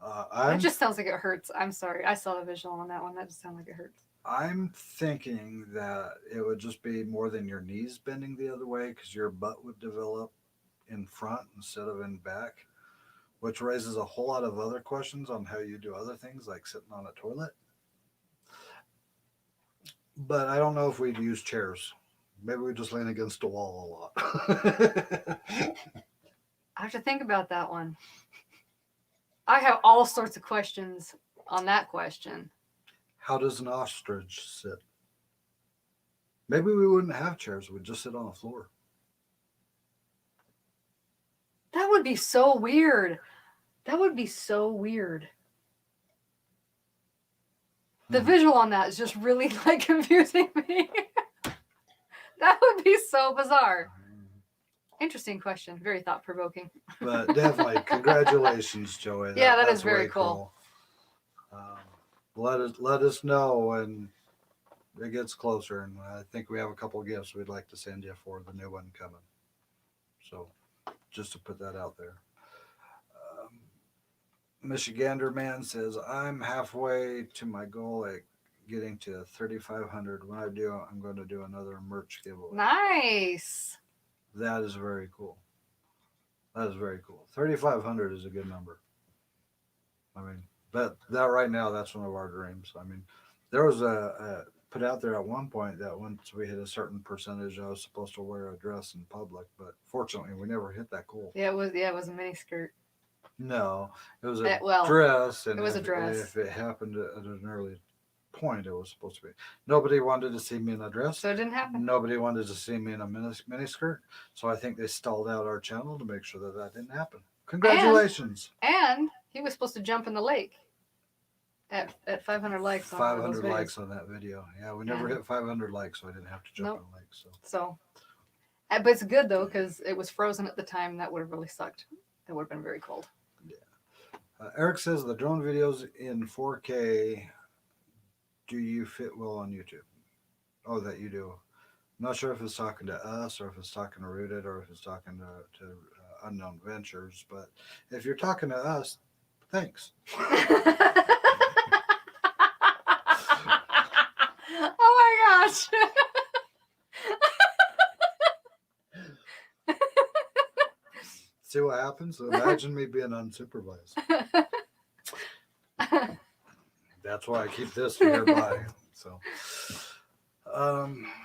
That just sounds like it hurts. I'm sorry. I saw the visual on that one. That just sounds like it hurts. I'm thinking that it would just be more than your knees bending the other way because your butt would develop in front instead of in back, which raises a whole lot of other questions on how you do other things like sitting on a toilet. But I don't know if we'd use chairs. Maybe we just lean against a wall a lot. I have to think about that one. I have all sorts of questions on that question. How does an ostrich sit? Maybe we wouldn't have chairs. We'd just sit on the floor. That would be so weird. That would be so weird. The visual on that is just really like confusing me. That would be so bizarre. Interesting question. Very thought provoking. But definitely, congratulations, Joey. Yeah, that that's is very way cool. Let us know when it gets closer, and I think we have a couple of gifts we'd like to send you for the new one coming. So, just to put that out there. Michigander Man says, I'm halfway to my goal at getting to 3,500. When I do, I'm going to do another merch giveaway. Nice. That is very cool. That is very cool. 3,500 is a good number. I mean, that right now, that's one of our dreams. I mean, there was a put out there at one point that once we hit a certain percentage, I was supposed to wear a dress in public, but fortunately, we never hit that goal. Yeah, it was a mini skirt. No, it was a Well, dress, and it was a dress. If it happened at an early point, it was supposed to be. Nobody wanted to see me in a dress, so it didn't happen. Nobody wanted to see me in a mini skirt, so I think they stalled out our channel to make sure that didn't happen. Congratulations! And he was supposed to jump in the lake at 500 likes. 500 likes on that video. Yeah, we never hit 500 likes, so I didn't have to jump in the lake. So, but it's good though because it was frozen at the time. That would have really sucked. It would have been very cold. Yeah. Eric says the drone videos in 4K. Do you fit well on YouTube? Oh, that you do. I'm not sure if it's talking to us or if it's talking to Rooted or if it's talking to Unknown Ventures, but if you're talking to us, thanks. Oh my gosh. See what happens? Imagine me being unsupervised. That's why I keep this nearby. So,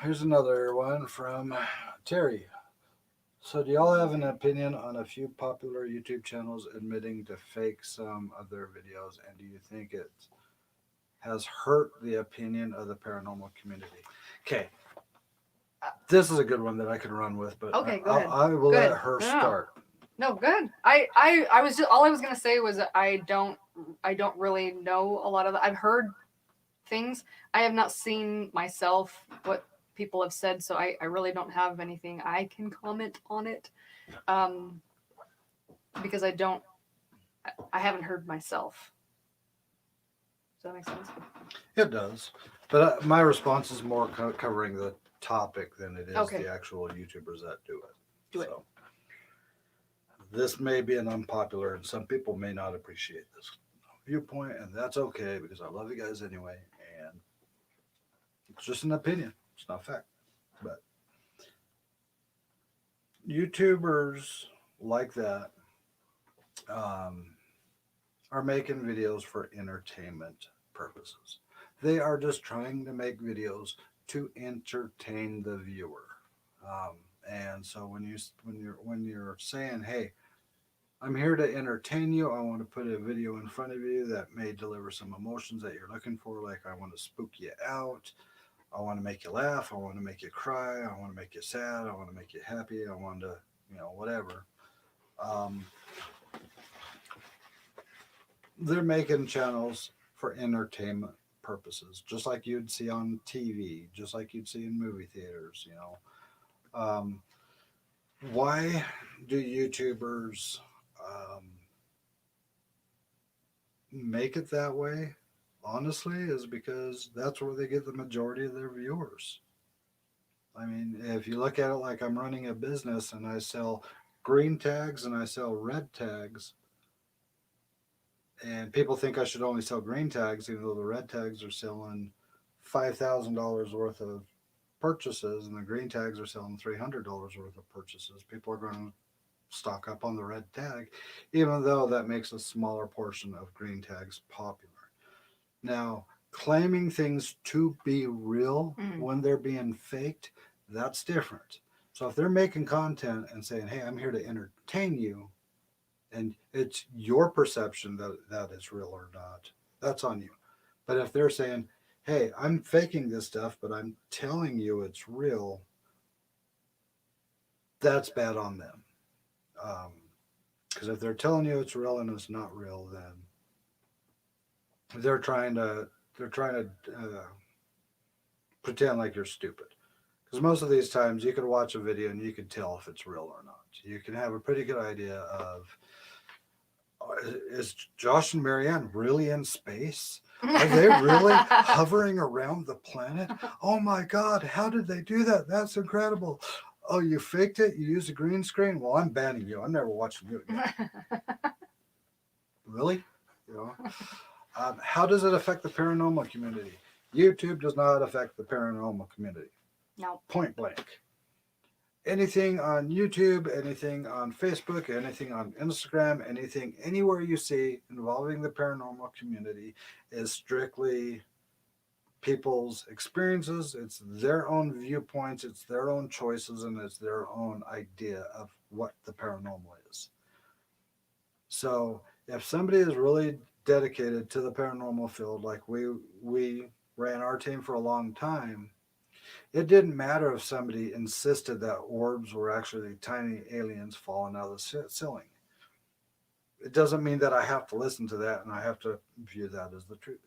here's another one from Terry. So, do y'all have an opinion on a few popular YouTube channels admitting to fake some of their videos, and do you think it has hurt the opinion of the paranormal community? Okay, this is a good one that I can run with, but okay, go ahead. I will let her start. No, good. I was just all I was gonna say was I don't really know a lot of that. I've heard things. I have not seen myself what people have said, so I really don't have anything I can comment on it. Because I haven't heard myself. Does that make sense? It does. But my response is more covering the topic than it is the actual YouTubers that do it. This may be an unpopular, and some people may not appreciate this viewpoint, and that's okay because I love you guys anyway, and it's just an opinion. It's not fact. But YouTubers like that um, are making videos for entertainment purposes. They are just trying to make videos to entertain the viewer. Um, and so when you're saying, "Hey, I'm here to entertain you. I want to put a video in front of you that may deliver some emotions that you're looking for. Like I want to spook you out. I want to make you laugh. I want to make you cry. I want to make you sad. I want to make you happy. I want to, whatever." Um, they're making channels for entertainment purposes, just like you'd see on TV, just like you'd see in movie theaters. Why do YouTubers um, make it that way? Honestly, is because that's where they get the majority of their viewers. I mean, if you look at it like I'm running a business and I sell green tags and I sell red tags, and people think I should only sell green tags, even though the red tags are selling $5,000 worth of purchases, and the green tags are selling $300 worth of purchases. People are going to stock up on the red tag, even though that makes a smaller portion of green tags popular. Now, claiming things to be real Mm. when they're being faked, that's different. So if they're making content and saying, "Hey, I'm here to entertain you," and it's your perception that that is real or not, that's on you. But if they're saying, "Hey, I'm faking this stuff, but I'm telling you it's real," that's bad on them. Because if they're telling you it's real and it's not real, then they're trying to pretend like you're stupid. Because most of these times you can watch a video and you can tell if it's real or not. You can have a pretty good idea of, is Josh and Marianne really in space? Are they really hovering around the planet? Oh my God, how did they do that? That's incredible. Oh, you faked it? You used a green screen? Well, I'm banning you. I'm never watching you again. Really? You know? How does it affect the paranormal community? YouTube does not affect the paranormal community. No. Point blank. Anything on YouTube, anything on Facebook, anything on Instagram, anything anywhere you see involving the paranormal community is strictly people's experiences. It's their own viewpoints, it's their own choices, and it's their own idea of what the paranormal is. So if somebody is really dedicated to the paranormal field, like we ran our team for a long time, it didn't matter if somebody insisted that orbs were actually tiny aliens falling out of the ceiling. It doesn't mean that I have to listen to that and I have to view that as the truth.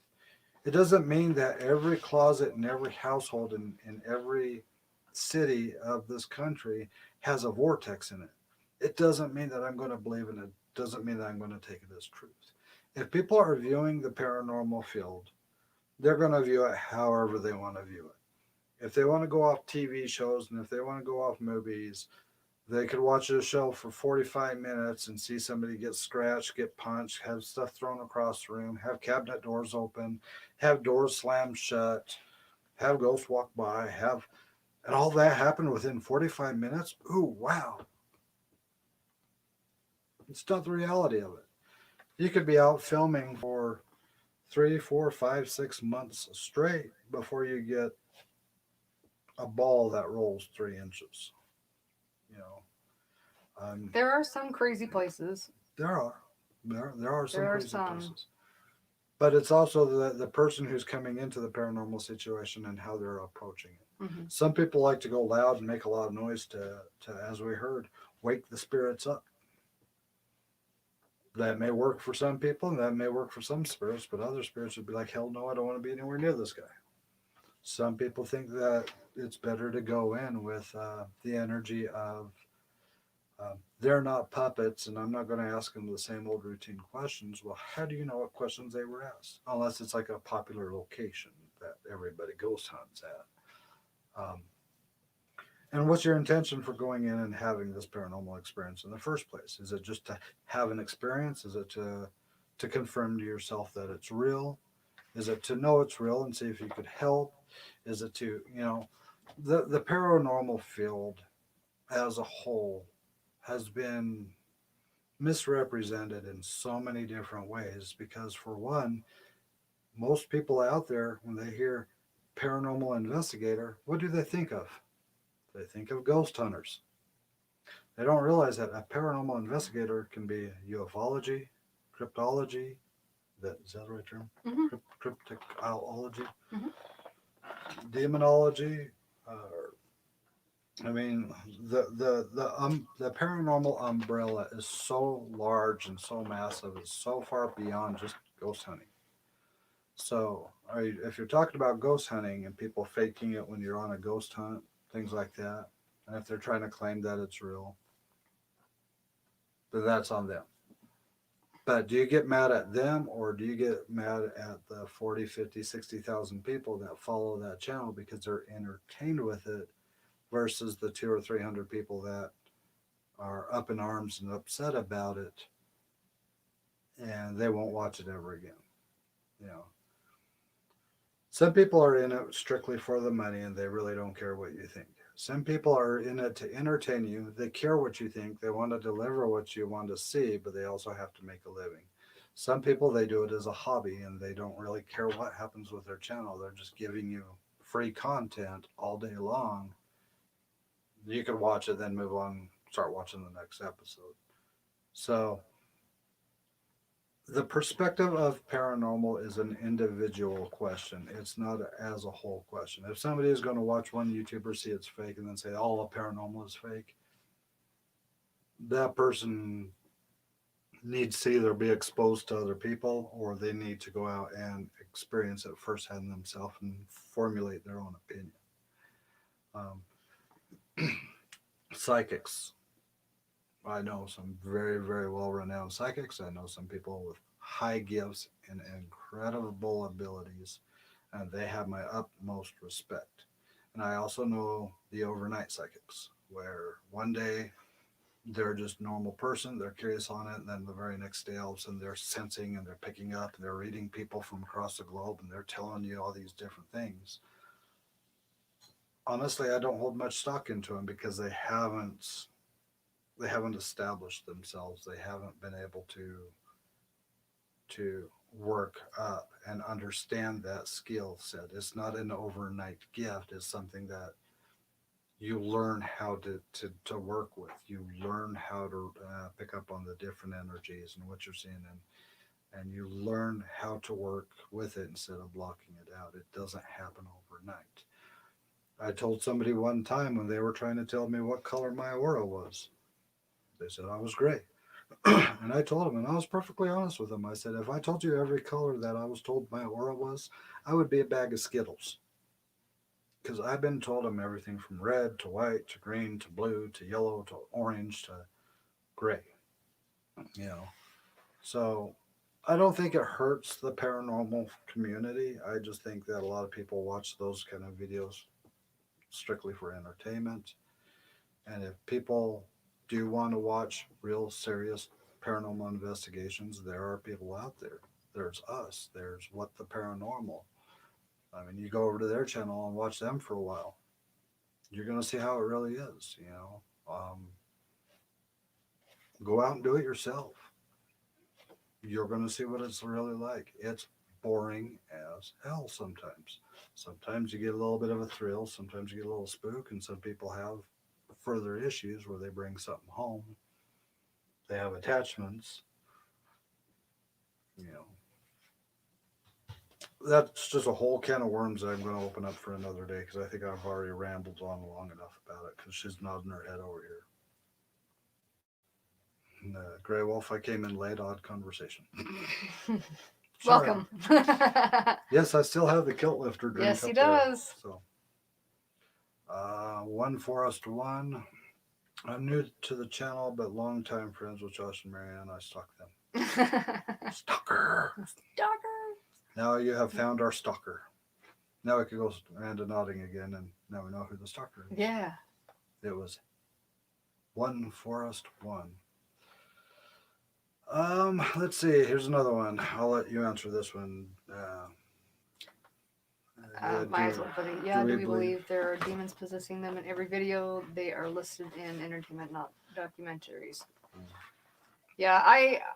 It doesn't mean that every closet in every household in every city of this country has a vortex in it. It doesn't mean that I'm going to believe in it. It doesn't mean that I'm going to take it as truth. If people are viewing the paranormal field, they're going to view it however they want to view it. If they want to go off TV shows and if they want to go off movies, they could watch a show for 45 minutes and see somebody get scratched, get punched, have stuff thrown across the room, have cabinet doors open, have doors slammed shut, have ghosts walk by, and all that happen within 45 minutes. Ooh, wow. It's not the reality of it. You could be out filming for 3, 4, 5, 6 months straight before you get a ball that rolls 3 inches. You know, There are some crazy places. there are there are some There are crazy some. places, but it's also the person who's coming into the paranormal situation and how they're approaching it. Mm-hmm. Some people like to go loud and make a lot of noise to as we heard, wake the spirits up. That may work for some people, and that may work for some spirits, but other spirits would be like, hell no, I don't want to be anywhere near this guy. Some people think that it's better to go in with the energy of they're not puppets, and I'm not going to ask them the same old routine questions. Well, how do you know what questions they were asked? Unless it's like a popular location that everybody ghost hunts at. And what's your intention for going in and having this paranormal experience in the first place? Is it just to have an experience? Is it to confirm to yourself that it's real? Is it to know it's real and see if you could help? Is it to, the paranormal field as a whole has been misrepresented in so many different ways because, for one, most people out there, when they hear paranormal investigator, what do they think of? They think of ghost hunters. They don't realize that a paranormal investigator can be ufology, cryptology. Is that the right term? Hmm. Cryptology, Hmm. demonology. I mean, the paranormal umbrella is so large and so massive. It's so far beyond just ghost hunting. So, if you're talking about ghost hunting and people faking it when you're on a ghost hunt, things like that, and if they're trying to claim that it's real, then that's on them. But do you get mad at them, or do you get mad at the 40, 50, 60,000 people that follow that channel because they're entertained with it versus the 200 or 300 people that are up in arms and upset about it and they won't watch it ever again? You know, some people are in it strictly for the money and they really don't care what you think. Some people are in it to entertain you. They care what you think. They want to deliver what you want to see, but they also have to make a living. Some people, they do it as a hobby and they don't really care what happens with their channel. They're just giving you free content all day long. You can watch it, then move on, start watching the next episode. So the perspective of paranormal is an individual question. It's not as a whole question. If somebody is going to watch one YouTuber, see it's fake, and then say all of paranormal is fake, that person needs to either be exposed to other people or they need to go out and experience it firsthand themselves and formulate their own opinion. Um, Psychics. I know some very, very well renowned psychics. I know some people with high gifts and incredible abilities, and they have my utmost respect. And I also know the overnight psychics, where one day they're just a normal person, they're curious on it, and then the very next day, all of a sudden, they're sensing and they're picking up and they're reading people from across the globe and they're telling you all these different things. Honestly, I don't hold much stock into them because they haven't established themselves. They haven't been able to work up and understand that skill set. It's not an overnight gift. It's something that you learn how to work with. You learn how to pick up on the different energies and what you're seeing, and you learn how to work with it instead of blocking it out. It doesn't happen overnight. I told somebody one time when they were trying to tell me what color my aura was, they said I was gray. And I told them, and I was perfectly honest with them. I said, if I told you every color that I was told my aura was, I would be a bag of Skittles. Because I've been told I'm everything from red to white to green to blue to yellow to orange to gray. You know, so I don't think it hurts the paranormal community. I just think that a lot of people watch those kind of videos strictly for entertainment. And if people do want to watch real serious paranormal investigations, there are people out there. There's us. There's What the Paranormal. I mean, you go over to their channel and watch them for a while. You're going to see how it really is, you know. Go out and do it yourself. You're going to see what it's really like. It's boring as hell sometimes. Sometimes you get a little bit of a thrill. Sometimes you get a little spook. And some people have further issues where they bring something home. They have attachments. You know, that's just a whole can of worms that I'm going to open up for another day because I think I've already rambled on long enough about it because she's nodding her head over here. And, Grey Wolf, I came in late, odd conversation. Sorry. Welcome. Yes, I still have the kilt lifter drink. Yes, he up there, does. So, One Forest One. I'm new to the channel, but longtime friends with Josh and Marianne. I stalk them. Stalker. Stalker. Now you have found our stalker. Now we could go Amanda nodding again, and now we know who the stalker is. Yeah. It was One Forest One. Let's see. Here's another one. I'll let you answer this one. My eyes went funny. Yeah, do we believe there are demons possessing them in every video? They are listed in entertainment, not documentaries. Yeah,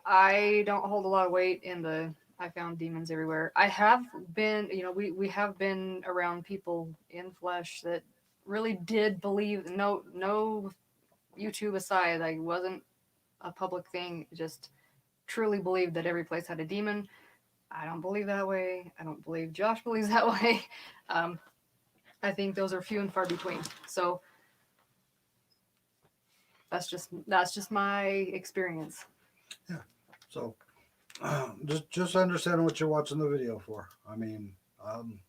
I don't hold a lot of weight in the I found demons everywhere. I have been, we have been around people in flesh that really did believe. No, YouTube aside, like it wasn't a public thing. Just truly believed that every place had a demon. I don't believe that way. I don't believe Josh believes that way. Um, I think those are few and far between. So that's just my experience. So just understanding what you're watching the video for. I mean, um,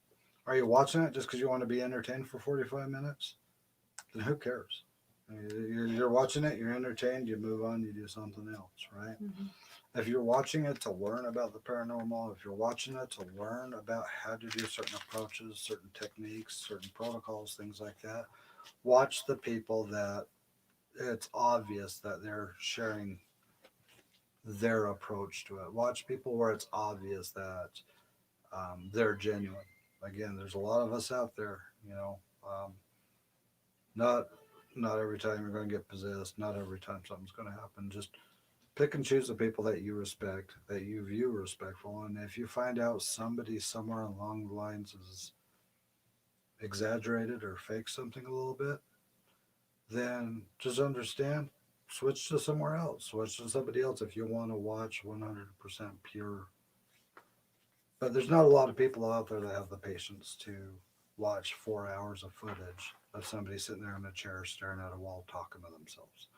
are you watching it just because you want to be entertained for 45 minutes? Then who cares? I mean, you're watching it, you're entertained, you move on, you do something else, right? Mm-hmm. If you're watching it to learn about the paranormal, if you're watching it to learn about how to do certain approaches, certain techniques, certain protocols, things like that, watch the people that it's obvious that they're sharing their approach to it. Watch people where it's obvious that they're genuine. Again, there's a lot of us out there, not not every time you're going to get possessed, not every time something's going to happen. Just pick and choose the people that you respect, that you view respectful, and if you find out somebody somewhere along the lines is exaggerated or fake something a little bit, then just understand, switch to somewhere else, switch to somebody else if you want to watch 100% pure. But there's not a lot of people out there that have the patience to watch 4 hours of footage of somebody sitting there in a chair staring at a wall talking to themselves.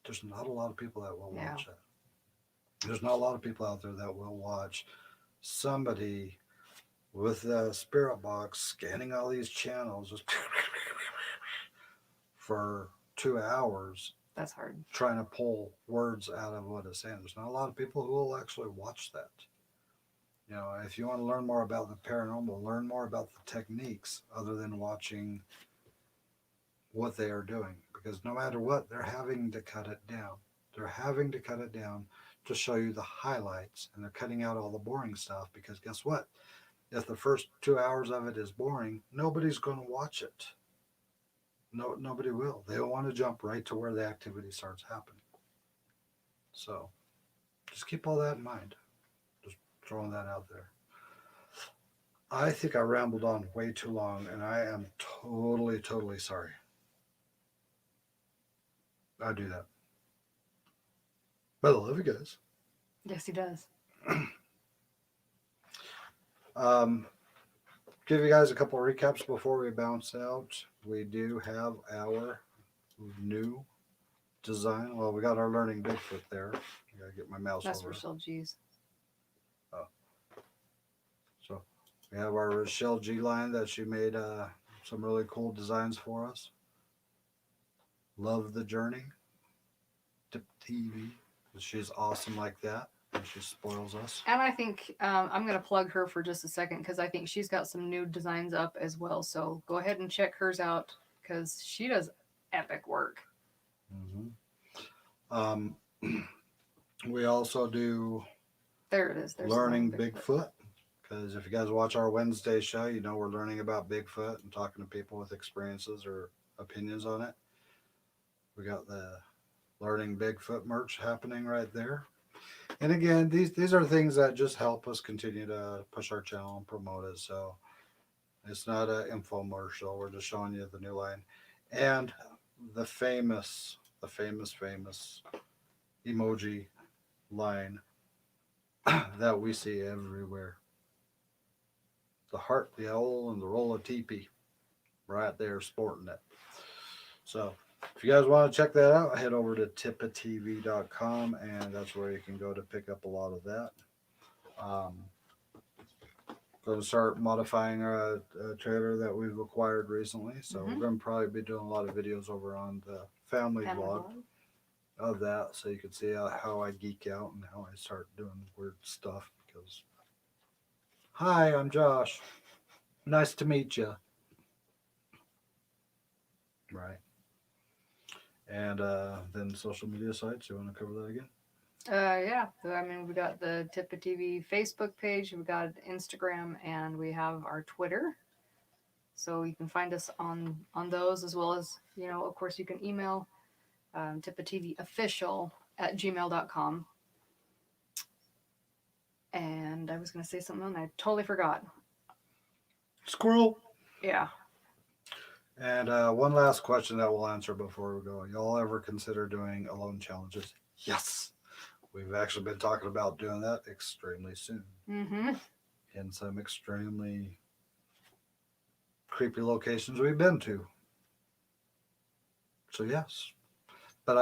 There's not a lot of people that will Yeah. watch that. There's not a lot of people out there that will watch somebody with a spirit box scanning all these channels just for 2 hours That's hard. trying to pull words out of what it's saying. There's not a lot of people who will actually watch that. If you want to learn more about the paranormal, learn more about the techniques other than watching what they are doing. Because no matter what, they're having to cut it down. They're having to cut it down to show you the highlights, and they're cutting out all the boring stuff. Because guess what? If the first 2 hours of it is boring, nobody's going to watch it. No, nobody will. They'll want to jump right to where the activity starts happening. So just keep all that in mind. Just throwing that out there. I think I rambled on way too long, and I am totally, totally sorry. I do that. But I love you guys. Yes, he does. Um, give you guys a couple of recaps before we bounce out. We do have our new design. Well, we got our Learning Bigfoot there. I gotta get my mouse That's over. Rochelle G's. Oh. So we have our Rochelle G line that she made some really cool designs for us. Love the journey. Tip TV. She's awesome like that. And she spoils us. And I think I'm going to plug her for just a second because I think she's got some new designs up as well. So go ahead and check hers out because she does epic work. We also do There it is. There's Learning Bigfoot. Because if you guys watch our Wednesday show, you know we're learning about Bigfoot and talking to people with experiences or opinions on it. We got the Learning Bigfoot merch happening right there. And again, these are things that just help us continue to push our channel and promote it. So it's not an infomercial. We're just showing you the new line. And the famous emoji line that we see everywhere. The heart, the owl, and the roll of teepee right there sporting it. So if you guys want to check that out, head over to tipatv.com, and that's where you can go to pick up a lot of that. Going to start modifying a trailer that we've acquired recently, so we're going to probably be doing a lot of videos over on the family vlog of that, so you can see how I geek out and how I start doing weird stuff. Because hi, I'm Josh. Nice to meet you. Right. And then social media sites. You want to cover that again? Yeah. I mean, we got the Tippa TV Facebook page, we got Instagram, and we have our Twitter. So you can find us on those, as well as, of course, you can email tippatvofficial@gmail.com. And I was going to say something and I totally forgot. Squirrel. Yeah. And one last question that we'll answer before we go. Y'all ever consider doing alone challenges? Yes. We've actually been talking about doing that extremely soon Mm-hmm. in some extremely creepy locations we've been to. So yes, but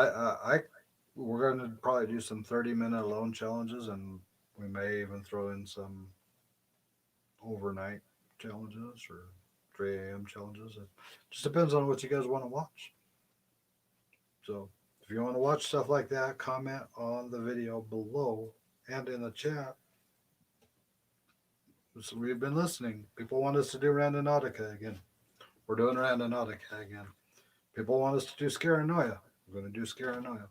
we're going to probably do some 30-minute alone challenges, and we may even throw in some overnight challenges or 3 a.m. challenges. It just depends on what you guys want to watch. So if you want to watch stuff like that, comment on the video below and in the chat. So we've been listening. People want us to do Randonautica again. We're doing Randonautica again. People want us to do Scaranoia. We're going to do Scaranoia.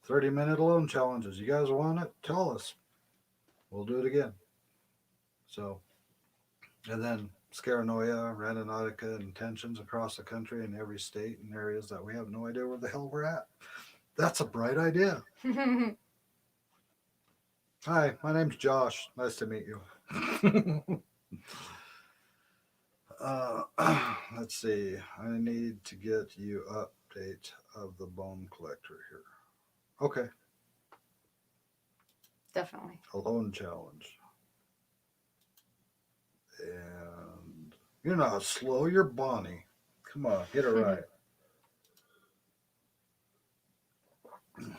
30-minute alone challenges. You guys want it? Tell us. We'll do it again. So, and then Scaranoia, Randonautica, intentions across the country in every state and areas that we have no idea where the hell we're at. That's a bright idea. Hi, my name's Josh. Nice to meet you. Let's see. I need to get you update of the bone collector here. Okay. Definitely. Alone challenge. And you're not slow. You're Bonnie. Come on, get it right.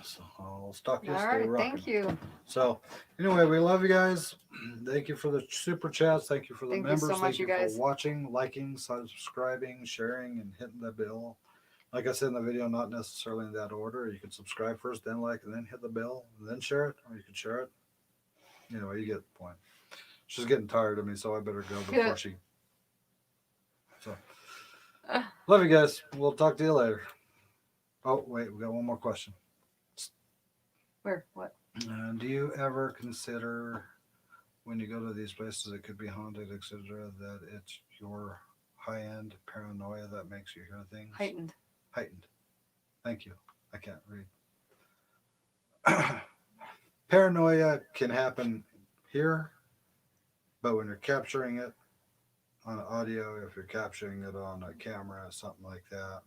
So I'll stop you. All Stay right. rocking. Thank you. So anyway, we love you guys. Thank you for the super chats. Thank you for the Thank you members. so much, Thank you you guys. for watching, liking, subscribing, sharing, and hitting the bell. Like I said in the video, not necessarily in that order. You can subscribe first, then like, and then hit the bell, and then share it, or you can share it. Anyway, you get the point. She's getting tired of me, so I better go before she. So, love you guys. We'll talk to you later. Oh, wait, we got one more question. Where? What? Do you ever consider when you go to these places it could be haunted, etc., that it's your high-end paranoia that makes you hear things? Heightened. Heightened. Thank you. I can't read. Paranoia can happen here, but when you're capturing it on audio, if you're capturing it on a camera, something like that,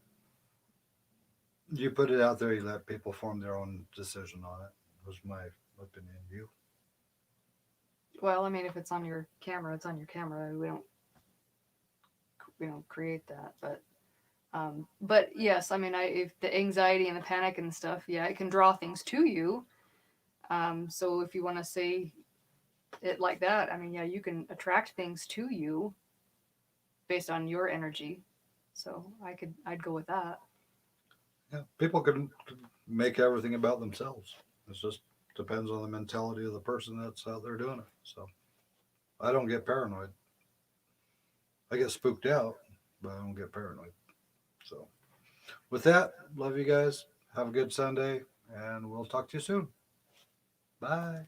you put it out there, you let people form their own decision on it. Was my opinion. You? Well, I mean, if it's on your camera, it's on your camera. We don't create that, but yes, I mean, if the anxiety and the panic and stuff, yeah, it can draw things to you. So if you want to say it like that, I mean, yeah, you can attract things to you based on your energy. So I'd go with that. Yeah, people can make everything about themselves. It just depends on the mentality of the person that's out there doing it. So I don't get paranoid. I get spooked out, but I don't get paranoid. So with that, love you guys. Have a good Sunday, and we'll talk to you soon. Bye.